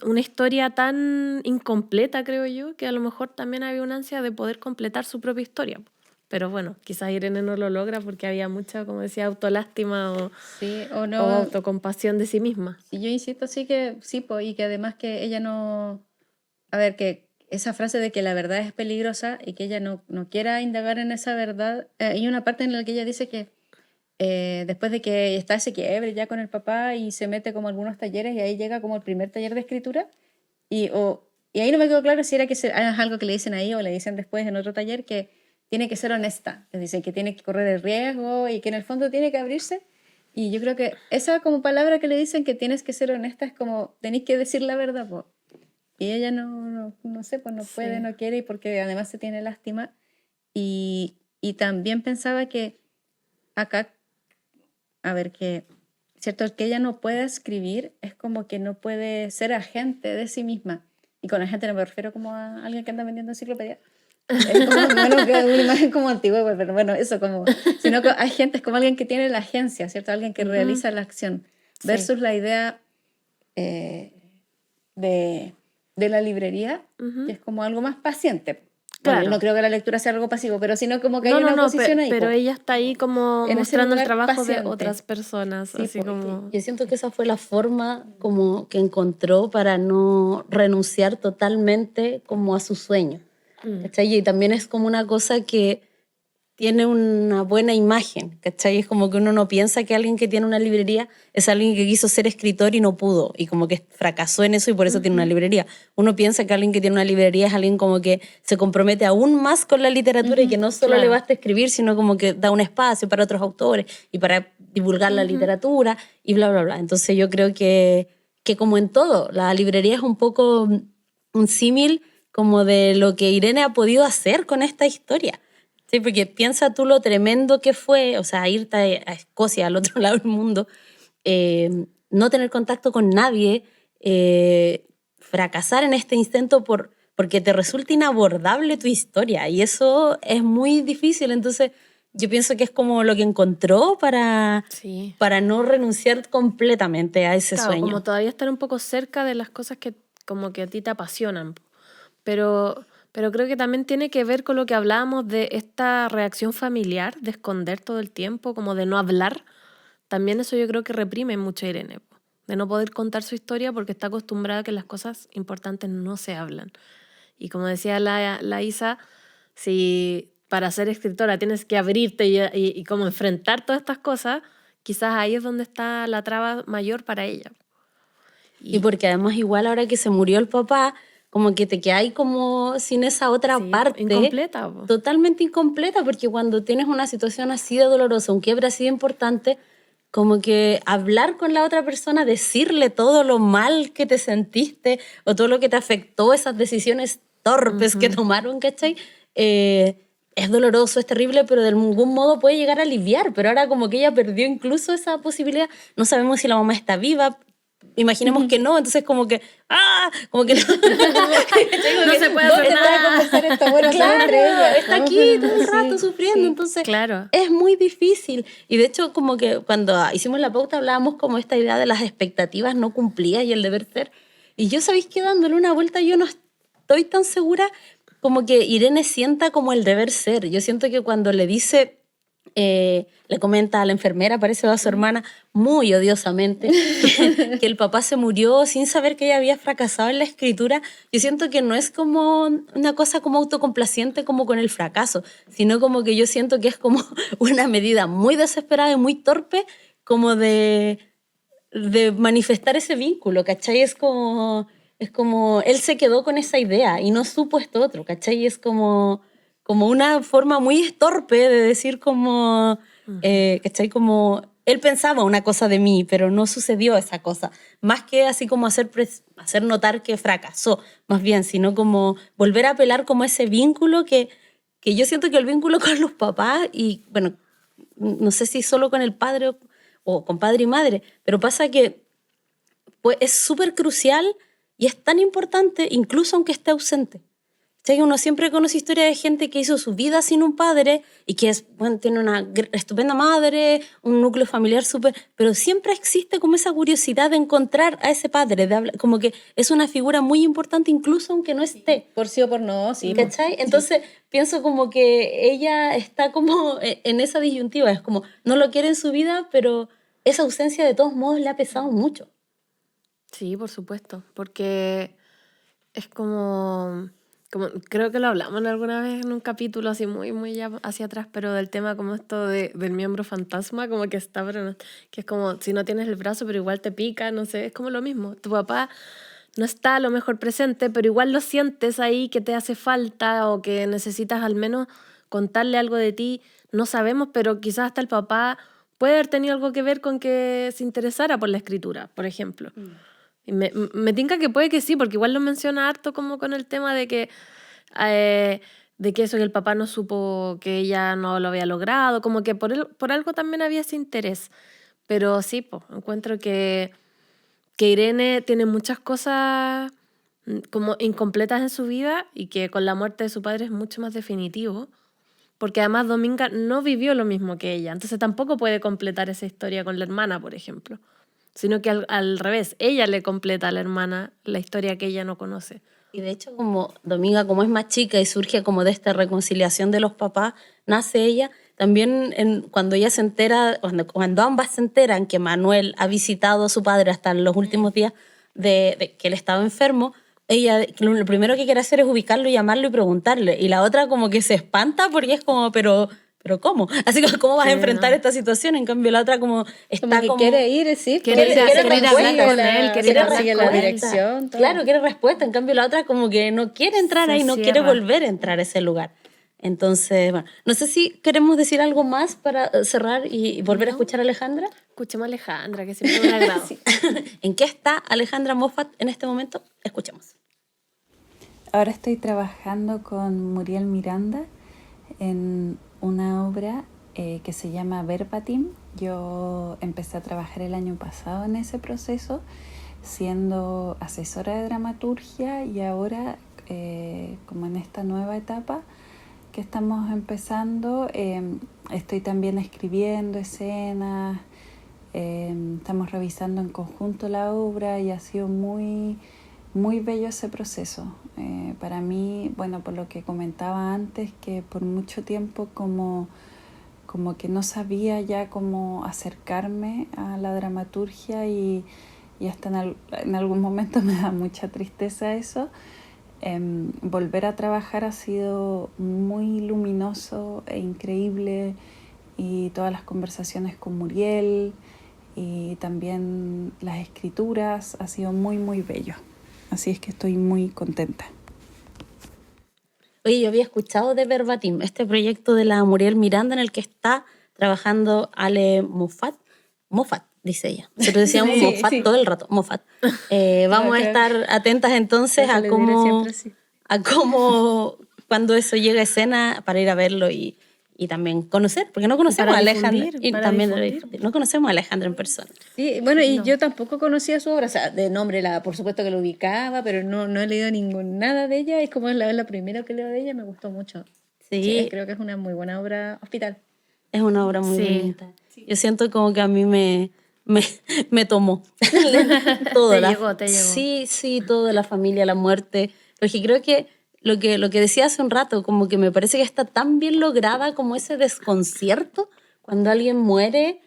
una historia tan incompleta, creo yo, que a lo mejor también había una ansia de poder completar su propia historia. Pero bueno, quizás Irene no lo logra porque había mucha, como decía, autolástima o Sí, o no. autocompasión de sí misma. Y yo insisto, sí que sí, po, y que además que ella no. A ver, que esa frase de que la verdad es peligrosa y que ella no quiera indagar en esa verdad. Hay una parte en la que ella dice que después de que está ese quiebre ya con el papá y se mete como a algunos talleres y ahí llega como el primer taller de escritura y ahí no me quedó claro si era que es algo que le dicen ahí o le dicen después en otro taller que tiene que ser honesta, les dicen que tiene que correr el riesgo y que en el fondo tiene que abrirse y yo creo que esa como palabra que le dicen que tienes que ser honesta es como tenéis que decir la verdad, po. Y ella no sé, pues no puede, no quiere y porque además se tiene lástima y también pensaba que acá a ver, cierto, que ella no pueda escribir es como que no puede ser agente de sí misma. Y con agente no me refiero como a alguien que anda vendiendo enciclopedia. Es como, bueno, que una imagen como antigua, pero bueno, eso como, sino que agente es como alguien que tiene la agencia, ¿cierto? Alguien que realiza la acción, versus la idea de la librería, que es como algo más paciente. Bueno, Claro. no creo que la lectura sea algo pasivo, pero sino como que hay una posición ahí. Pero po. ella está ahí como En ese mostrando el lugar trabajo paciente. de otras personas, Sí, así porque como... Yo siento que esa fue la forma como que encontró para no renunciar totalmente como a su sueño. ¿Cachai? Y también es como una cosa que tiene una buena imagen, ¿cachai? Es como que uno no piensa que alguien que tiene una librería es alguien que quiso ser escritor y no pudo, y como que fracasó en eso y por eso tiene una librería. Uno piensa que alguien que tiene una librería es alguien como que se compromete aún más con la literatura y que no solo le basta escribir, sino como que da un espacio para otros autores y para divulgar la literatura y bla, bla, bla. Entonces yo creo que como en todo, la librería es un poco un símil como de lo que Irene ha podido hacer con esta historia. Sí, porque piensa tú lo tremendo que fue, o sea, irte a Escocia, al otro lado del mundo, no tener contacto con nadie, fracasar en este intento porque te resulta inabordable tu historia y eso es muy difícil. Entonces, yo pienso que es como lo que encontró para no renunciar completamente a ese Claro, sueño. como todavía estar un poco cerca de las cosas que como que a ti te apasionan. Pero creo que también tiene que ver con lo que hablábamos de esta reacción familiar, de esconder todo el tiempo, como de no hablar. También eso yo creo que reprime mucho a Irene, de no poder contar su historia porque está acostumbrada a que las cosas importantes no se hablan. Y como decía la Isa, si para ser escritora tienes que abrirte y como enfrentar todas estas cosas, quizás ahí es donde está la traba mayor para ella. Y porque además igual ahora que se murió el papá, como que te quedas ahí como sin esa otra parte. Incompleta. Totalmente incompleta, porque cuando tienes una situación así de dolorosa, un quiebre así de importante, como que hablar con la otra persona, decirle todo lo mal que te sentiste o todo lo que te afectó, esas decisiones torpes que tomaron, ¿cachai? Es doloroso, es terrible, pero de algún modo puede llegar a aliviar. Pero ahora como que ella perdió incluso esa posibilidad. No sabemos si la mamá está viva. Imaginemos que no, entonces como que como que no se puede hacer nada. Claro, está aquí todo el rato sufriendo, entonces es muy difícil. Y de hecho como que cuando hicimos la pauta hablábamos como esta idea de las expectativas no cumplidas y el deber ser, y yo sabéis que dándole una vuelta yo no estoy tan segura como que Irene sienta como el deber ser. Yo siento que cuando le dice le comenta a la enfermera, parece a su hermana, muy odiosamente, que el papá se murió sin saber que ella había fracasado en la escritura. Yo siento que no es como una cosa como autocomplaciente como con el fracaso, sino como que yo siento que es como una medida muy desesperada y muy torpe como de manifestar ese vínculo, ¿cachai? Es como él se quedó con esa idea y no supo esto otro, ¿cachai? Es como una forma muy torpe de decir como, ¿cachai? Como él pensaba una cosa de mí, pero no sucedió esa cosa. Más que así como hacer notar que fracasó, más bien, sino como volver a apelar como ese vínculo que que yo siento que el vínculo con los papás, y bueno, no sé si solo con el padre o con padre y madre, pero pasa que pues, es súper crucial y es tan importante, incluso aunque esté ausente. O sea, que uno siempre conoce historias de gente que hizo su vida sin un padre y que bueno, tiene una estupenda madre, un núcleo familiar súper, pero siempre existe como esa curiosidad de encontrar a ese padre, como que es una figura muy importante incluso aunque no esté. Por sí o por no, sí. ¿Cachai? Entonces pienso como que ella está como en esa disyuntiva, es como no lo quiere en su vida, pero esa ausencia de todos modos le ha pesado mucho. Sí, por supuesto, porque es como creo que lo hablamos alguna vez en un capítulo así muy, muy ya hacia atrás, pero del tema como esto del miembro fantasma, como que está, pero no, que es como si no tienes el brazo, pero igual te pica, no sé, es como lo mismo. Tu papá no está a lo mejor presente, pero igual lo sientes ahí que te hace falta o que necesitas al menos contarle algo de ti. No sabemos, pero quizás hasta el papá puede haber tenido algo que ver con que se interesara por la escritura, por ejemplo. Y me tinca que puede que sí, porque igual lo menciona harto como con el tema de que eso, que el papá no supo que ella no lo había logrado, como que por algo también había ese interés. Pero sí, pues, encuentro que Irene tiene muchas cosas como incompletas en su vida y que con la muerte de su padre es mucho más definitivo, porque además Dominga no vivió lo mismo que ella, entonces tampoco puede completar esa historia con la hermana, por ejemplo, sino que al revés, ella le completa a la hermana la historia que ella no conoce. Y de hecho, como Dominga, como es más chica y surge como de esta reconciliación de los papás, nace ella, también cuando ella se entera, cuando ambas se enteran que Manuel ha visitado a su padre hasta los últimos días de que él estaba enfermo, ella lo primero que quiere hacer es ubicarlo, llamarlo y preguntarle. Y la otra como que se espanta porque es como, pero ¿cómo? Así que, ¿cómo vas a enfrentar esta situación? En cambio, la otra como está como que quiere ir, sí. Quiere respuesta, hablar con él, quiere respuesta. seguir la dirección. Todo. Claro, quiere respuesta. En cambio, la otra como que no quiere entrar ahí, no quiere volver a entrar a ese lugar. Entonces, bueno, no sé si queremos decir algo más para cerrar y volver a escuchar a Alejandra. Escuchemos a Alejandra, que siempre es un agrado. ¿En qué está Alejandra Moffat en este momento? Escuchemos. Ahora estoy trabajando con Muriel Miranda en una obra que se llama Verbatim. Yo empecé a trabajar el año pasado en ese proceso, siendo asesora de dramaturgia y ahora, como en esta nueva etapa que estamos empezando, estoy también escribiendo escenas, estamos revisando en conjunto la obra y ha sido muy, muy bello ese proceso. Para mí, bueno, por lo que comentaba antes, que por mucho tiempo como que no sabía ya cómo acercarme a la dramaturgia y hasta en algún momento me da mucha tristeza eso. Volver a trabajar ha sido muy luminoso e increíble, y todas las conversaciones con Muriel y también las escrituras ha sido muy, muy bello. Así es que estoy muy contenta. Oye, yo había escuchado de Verbatim, este proyecto de la Muriel Miranda en el que está trabajando Ale Moffat, dice ella. Nosotros decíamos Sí, Moffat sí. todo el rato, Moffat. Vamos a estar atentas entonces a cómo cuando eso llega a escena para ir a verlo y también conocer, porque no conocemos a Alejandra. No conocemos a Alejandra en persona. Sí, bueno, y yo tampoco conocía su obra, o sea, de nombre por supuesto que lo ubicaba, pero no he leído nada de ella, es como la primera que leo de ella, me gustó mucho. Sí, creo que es una muy buena obra hospital. Es una obra muy bonita. Yo siento como que a mí me tomó todo. Te llegó. Sí, todo, la familia, la muerte. Porque creo que lo que decía hace un rato, como que me parece que está tan bien lograda como ese desconcierto cuando alguien muere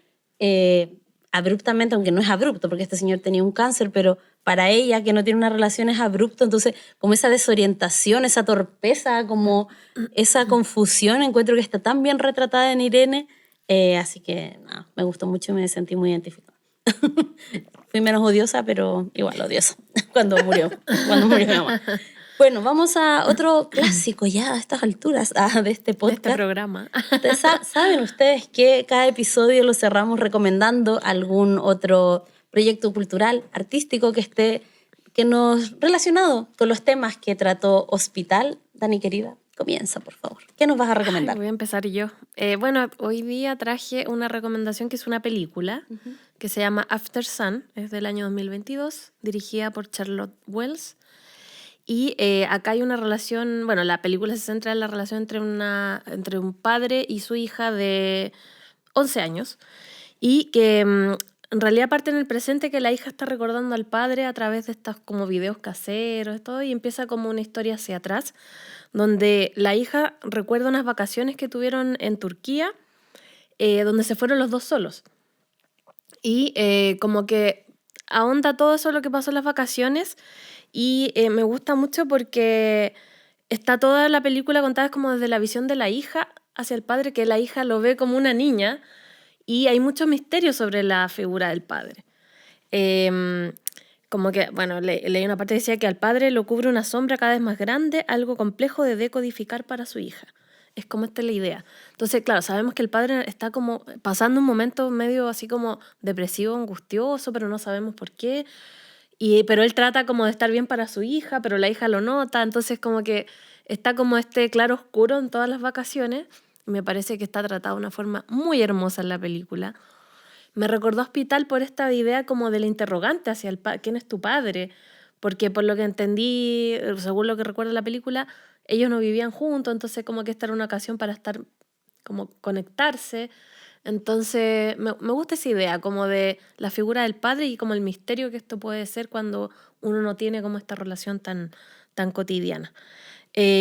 abruptamente, aunque no es abrupto, porque este señor tenía un cáncer, pero para ella, que no tiene una relación, es abrupto. Entonces, como esa desorientación, esa torpeza, como esa confusión, encuentro que está tan bien retratada en Irene. Así que nada, me gustó mucho y me sentí muy identificada. Fui menos odiosa, pero igual odiosa cuando murió mi mamá. Bueno, vamos a otro clásico ya a estas alturas de este podcast. De este programa. ¿Saben ustedes que cada episodio lo cerramos recomendando algún otro proyecto cultural, artístico que nos relacionado con los temas que trató Hospital? Dani, querida, Comienza, por favor. ¿Qué nos vas a recomendar? Voy a empezar yo. Bueno, hoy día traje una recomendación que es una película que se llama After Sun, es del año 2022, dirigida por Charlotte Wells. Y acá hay una relación, bueno, la película se centra en la relación entre un padre y su hija de 11 años. Y que en realidad parte en el presente, que la hija está recordando al padre a través de estos como videos caseros, todo, y empieza como una historia hacia atrás, donde la hija recuerda unas vacaciones que tuvieron en Turquía, donde se fueron los dos solos. Y como que ahonda todo eso lo que pasó en las vacaciones, y me gusta mucho porque está toda la película contada como desde la visión de la hija hacia el padre, que la hija lo ve como una niña, y hay mucho misterio sobre la figura del padre. Como que, bueno, leí una parte que decía que al padre lo cubre una sombra cada vez más grande, algo complejo de decodificar para su hija. Es como esta es la idea. Entonces, claro, sabemos que el padre está como pasando un momento medio así como depresivo, angustioso, pero no sabemos por qué. Pero él trata como de estar bien para su hija, pero la hija lo nota. Entonces, como que está como este claro oscuro en todas las vacaciones. Y me parece que está tratado de una forma muy hermosa en la película. Me recordó Hospital por esta idea como del interrogante hacia ¿quién es tu padre? Porque por lo que entendí, según lo que recuerdo la película, ellos no vivían juntos, entonces como que esta era una ocasión para estar, como conectarse. Entonces me gusta esa idea como de la figura del padre y como el misterio que esto puede ser cuando uno no tiene como esta relación tan cotidiana.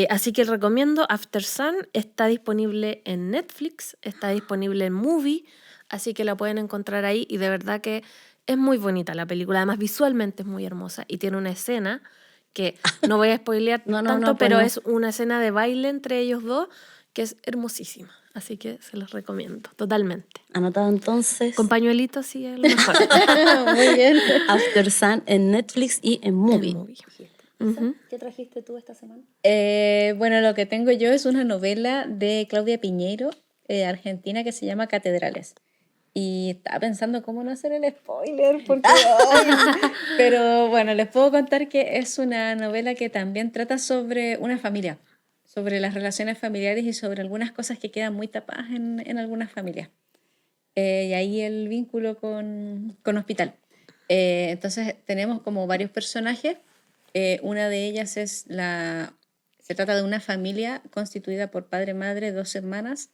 Así que recomiendo After Sun, está disponible en Netflix, está disponible en Movie, así que la pueden encontrar ahí y de verdad que es muy bonita la película, además visualmente es muy hermosa y tiene una escena que no voy a spoilear tanto, pero es una escena de baile entre ellos dos que es hermosísima, así que se los recomiendo totalmente. Anotado entonces. Con pañuelitos sí es lo mejor. Muy bien. After Sun en Netflix y en Movie. ¿Qué trajiste tú esta semana? Bueno, lo que tengo yo es una novela de Claudia Piñeiro, argentina, que se llama Catedrales. Y estaba pensando cómo no hacer el spoiler, porque, pero bueno, les puedo contar que es una novela que también trata sobre una familia, sobre las relaciones familiares y sobre algunas cosas que quedan muy tapadas en algunas familias. Y ahí el vínculo con Hospital. Entonces tenemos como varios personajes. Una de ellas se trata de una familia constituida por padre, madre, 2 hermanas,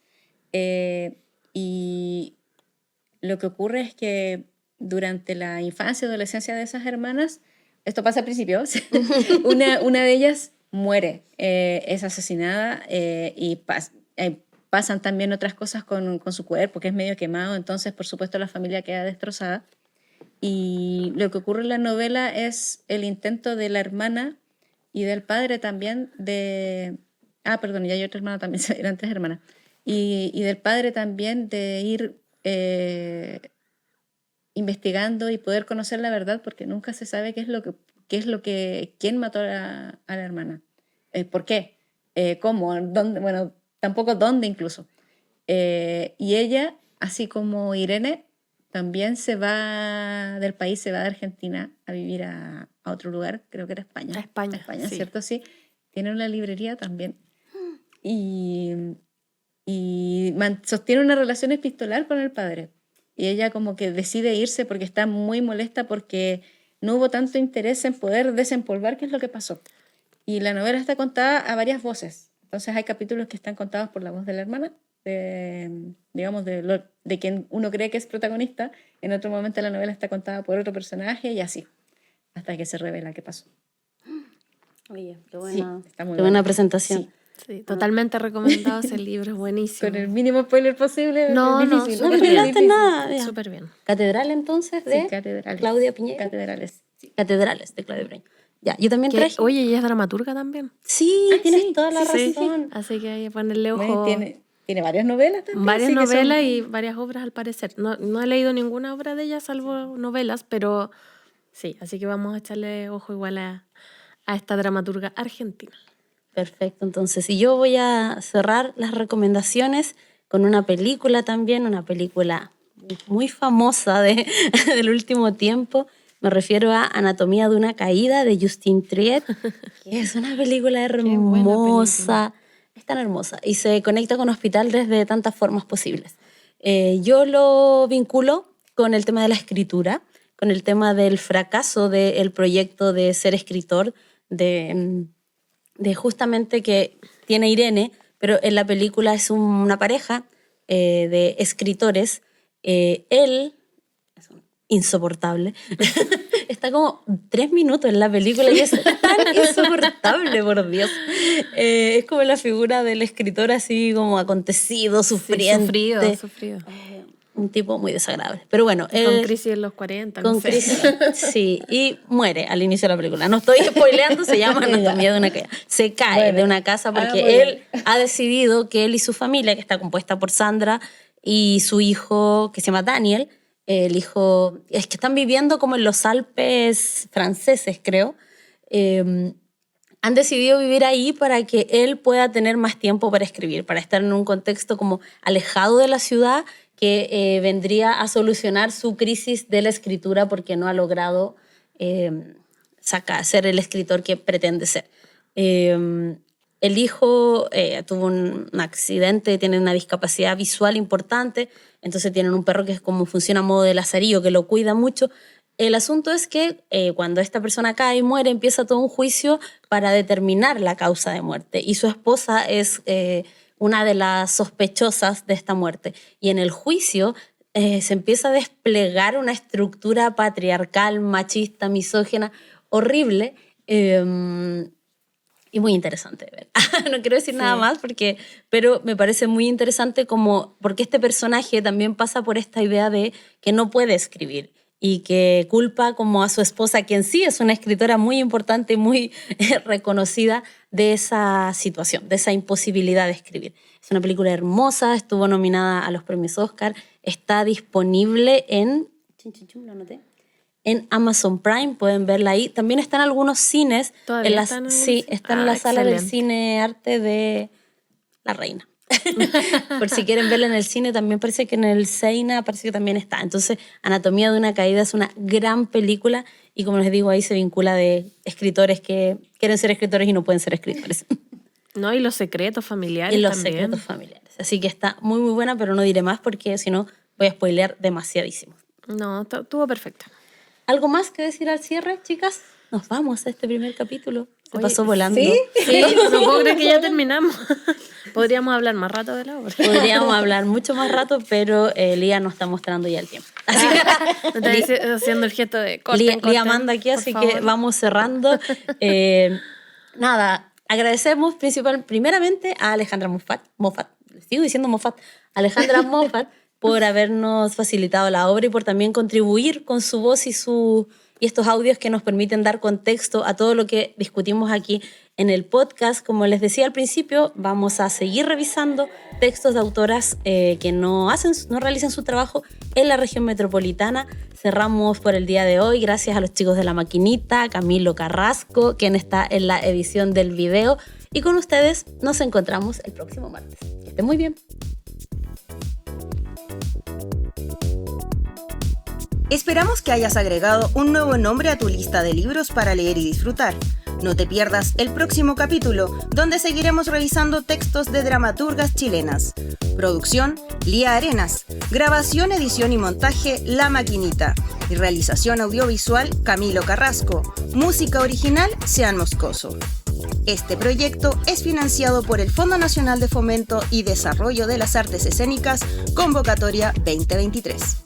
y lo que ocurre es que durante la infancia y adolescencia de esas hermanas, esto pasa al principio, una de ellas muere, es asesinada, y pasan también otras cosas con su cuerpo, que es medio quemado, entonces por supuesto la familia queda destrozada. Y lo que ocurre en la novela es el intento de la hermana y del padre también perdón, y hay otra hermana también, eran 3 hermanas, y del padre también de ir investigando y poder conocer la verdad, porque nunca se sabe quién mató a la hermana, por qué, cómo, dónde, bueno, tampoco dónde incluso. Y ella, así como Irene, también se va del país, se va de Argentina a vivir a otro lugar, creo que era España. A España, sí. ¿Cierto? Sí. Tiene una librería también. Y sostiene una relación epistolar con el padre. Y ella como que decide irse porque está muy molesta porque no hubo tanto interés en poder desempolvar qué es lo que pasó. Y la novela está contada a varias voces. Entonces hay capítulos que están contados por la voz de la hermana, digamos, de quien uno cree que es protagonista. En otro momento la novela está contada por otro personaje y así, hasta que se revela qué pasó. Oye, qué buena, sí, está muy qué buena presentación. Sí. Sí, totalmente recomendado ese libro, es buenísimo. Con el mínimo spoiler posible. No, es difícil, No me spoileaste nada. Ya. Súper bien. Catedral entonces de Catedrales. Claudia Piñeiro. Catedrales. Sí. Catedrales de Claudia Piñeiro. Ya, yo también traje. Oye, ella es dramaturga también. Sí, tienes toda la Sí, razón. así que hay que ponerle ojo. Tiene varias novelas también. Varias sí, novelas y varias obras al parecer. No he leído ninguna obra de ella salvo novelas, pero sí, así que vamos a echarle ojo igual a esta dramaturga argentina. Perfecto, entonces, y yo voy a cerrar las recomendaciones con una película también, una película muy famosa del último tiempo. Me refiero a Anatomía de una caída de Justine Triet, que es una película hermosa. es tan hermosa y se conecta con Hospital desde tantas formas posibles. Yo lo vinculo con el tema de la escritura, con el tema del fracaso del proyecto de ser escritor, de justamente que tiene Irene, pero en la película es una pareja de escritores. Él es insoportable. Está como 3 minutos en la película y es tan insoportable, por Dios. Es como la figura del escritor así como acontecido, sufriente. Sí, sufrido. Un tipo muy desagradable. Pero bueno. Con crisis en los 40, con no sé. crisis, sí. Y muere al inicio de la película. No estoy spoileando, se llama Anatomía de una caída. Se cae de una casa porque él ha decidido que él y su familia, que está compuesta por Sandra y su hijo, que se llama Daniel, el hijo, es que están viviendo como en los Alpes franceses, creo. Han decidido vivir ahí para que él pueda tener más tiempo para escribir, para estar en un contexto como alejado de la ciudad, que vendría a solucionar su crisis de la escritura porque no ha logrado ser el escritor que pretende ser. El hijo tuvo un accidente, tiene una discapacidad visual importante, entonces tienen un perro que es como funciona a modo de lazarillo, que lo cuida mucho. El asunto es que cuando esta persona cae y muere, empieza todo un juicio para determinar la causa de muerte. Y su esposa es una de las sospechosas de esta muerte. Y en el juicio se empieza a desplegar una estructura patriarcal, machista, misógina, horrible, y muy interesante de ver. No quiero decir nada más, pero me parece muy interesante porque este personaje también pasa por esta idea de que no puede escribir y que culpa como a su esposa, quien sí es una escritora muy importante y muy reconocida, de esa situación, de esa imposibilidad de escribir. Es una película hermosa, estuvo nominada a los premios Oscar, está disponible en Amazon Prime, pueden verla ahí. También está en algunos cines. ¿Todavía está en la sala del Cine Arte de La Reina. Por si quieren verla en el cine, también parece que en el Seina parece que también está. Entonces, Anatomía de una caída es una gran película y, como les digo, ahí se vincula de escritores que quieren ser escritores y no pueden ser escritores. No, y los secretos familiares y los también. secretos familiares. Así que está muy, muy buena, pero no diré más porque si no voy a spoilear demasiadísimo. No, estuvo perfecta. ¿Algo más que decir al cierre, chicas? Nos vamos a este primer capítulo. Se Oye, pasó volando. ¿sí? Sí, no puedo creer que ya terminamos. Podríamos hablar más rato de la obra. Podríamos hablar mucho más rato, pero Lía nos está mostrando ya el tiempo. Así Me está haciendo el gesto de corten, Lía manda aquí, así que vamos cerrando. Nada, agradecemos primeramente a Alejandra Moffat, sigo diciendo Moffat, Alejandra Moffat, por habernos facilitado la obra y por también contribuir con su voz y estos audios que nos permiten dar contexto a todo lo que discutimos aquí en el podcast. Como les decía al principio, vamos a seguir revisando textos de autoras que no realizan su trabajo en la región metropolitana. Cerramos por el día de hoy, gracias a los chicos de La Maquinita, Camilo Carrasco, quien está en la edición del video. Y con ustedes nos encontramos el próximo martes. Que estén muy bien. Esperamos que hayas agregado un nuevo nombre a tu lista de libros para leer y disfrutar. No te pierdas el próximo capítulo, donde seguiremos revisando textos de dramaturgas chilenas. Producción, Lía Arenas. Grabación, edición y montaje, La Maquinita. Y realización audiovisual, Camilo Carrasco. Música original, Sean Moscoso. Este proyecto es financiado por el Fondo Nacional de Fomento y Desarrollo de las Artes Escénicas, Convocatoria 2023.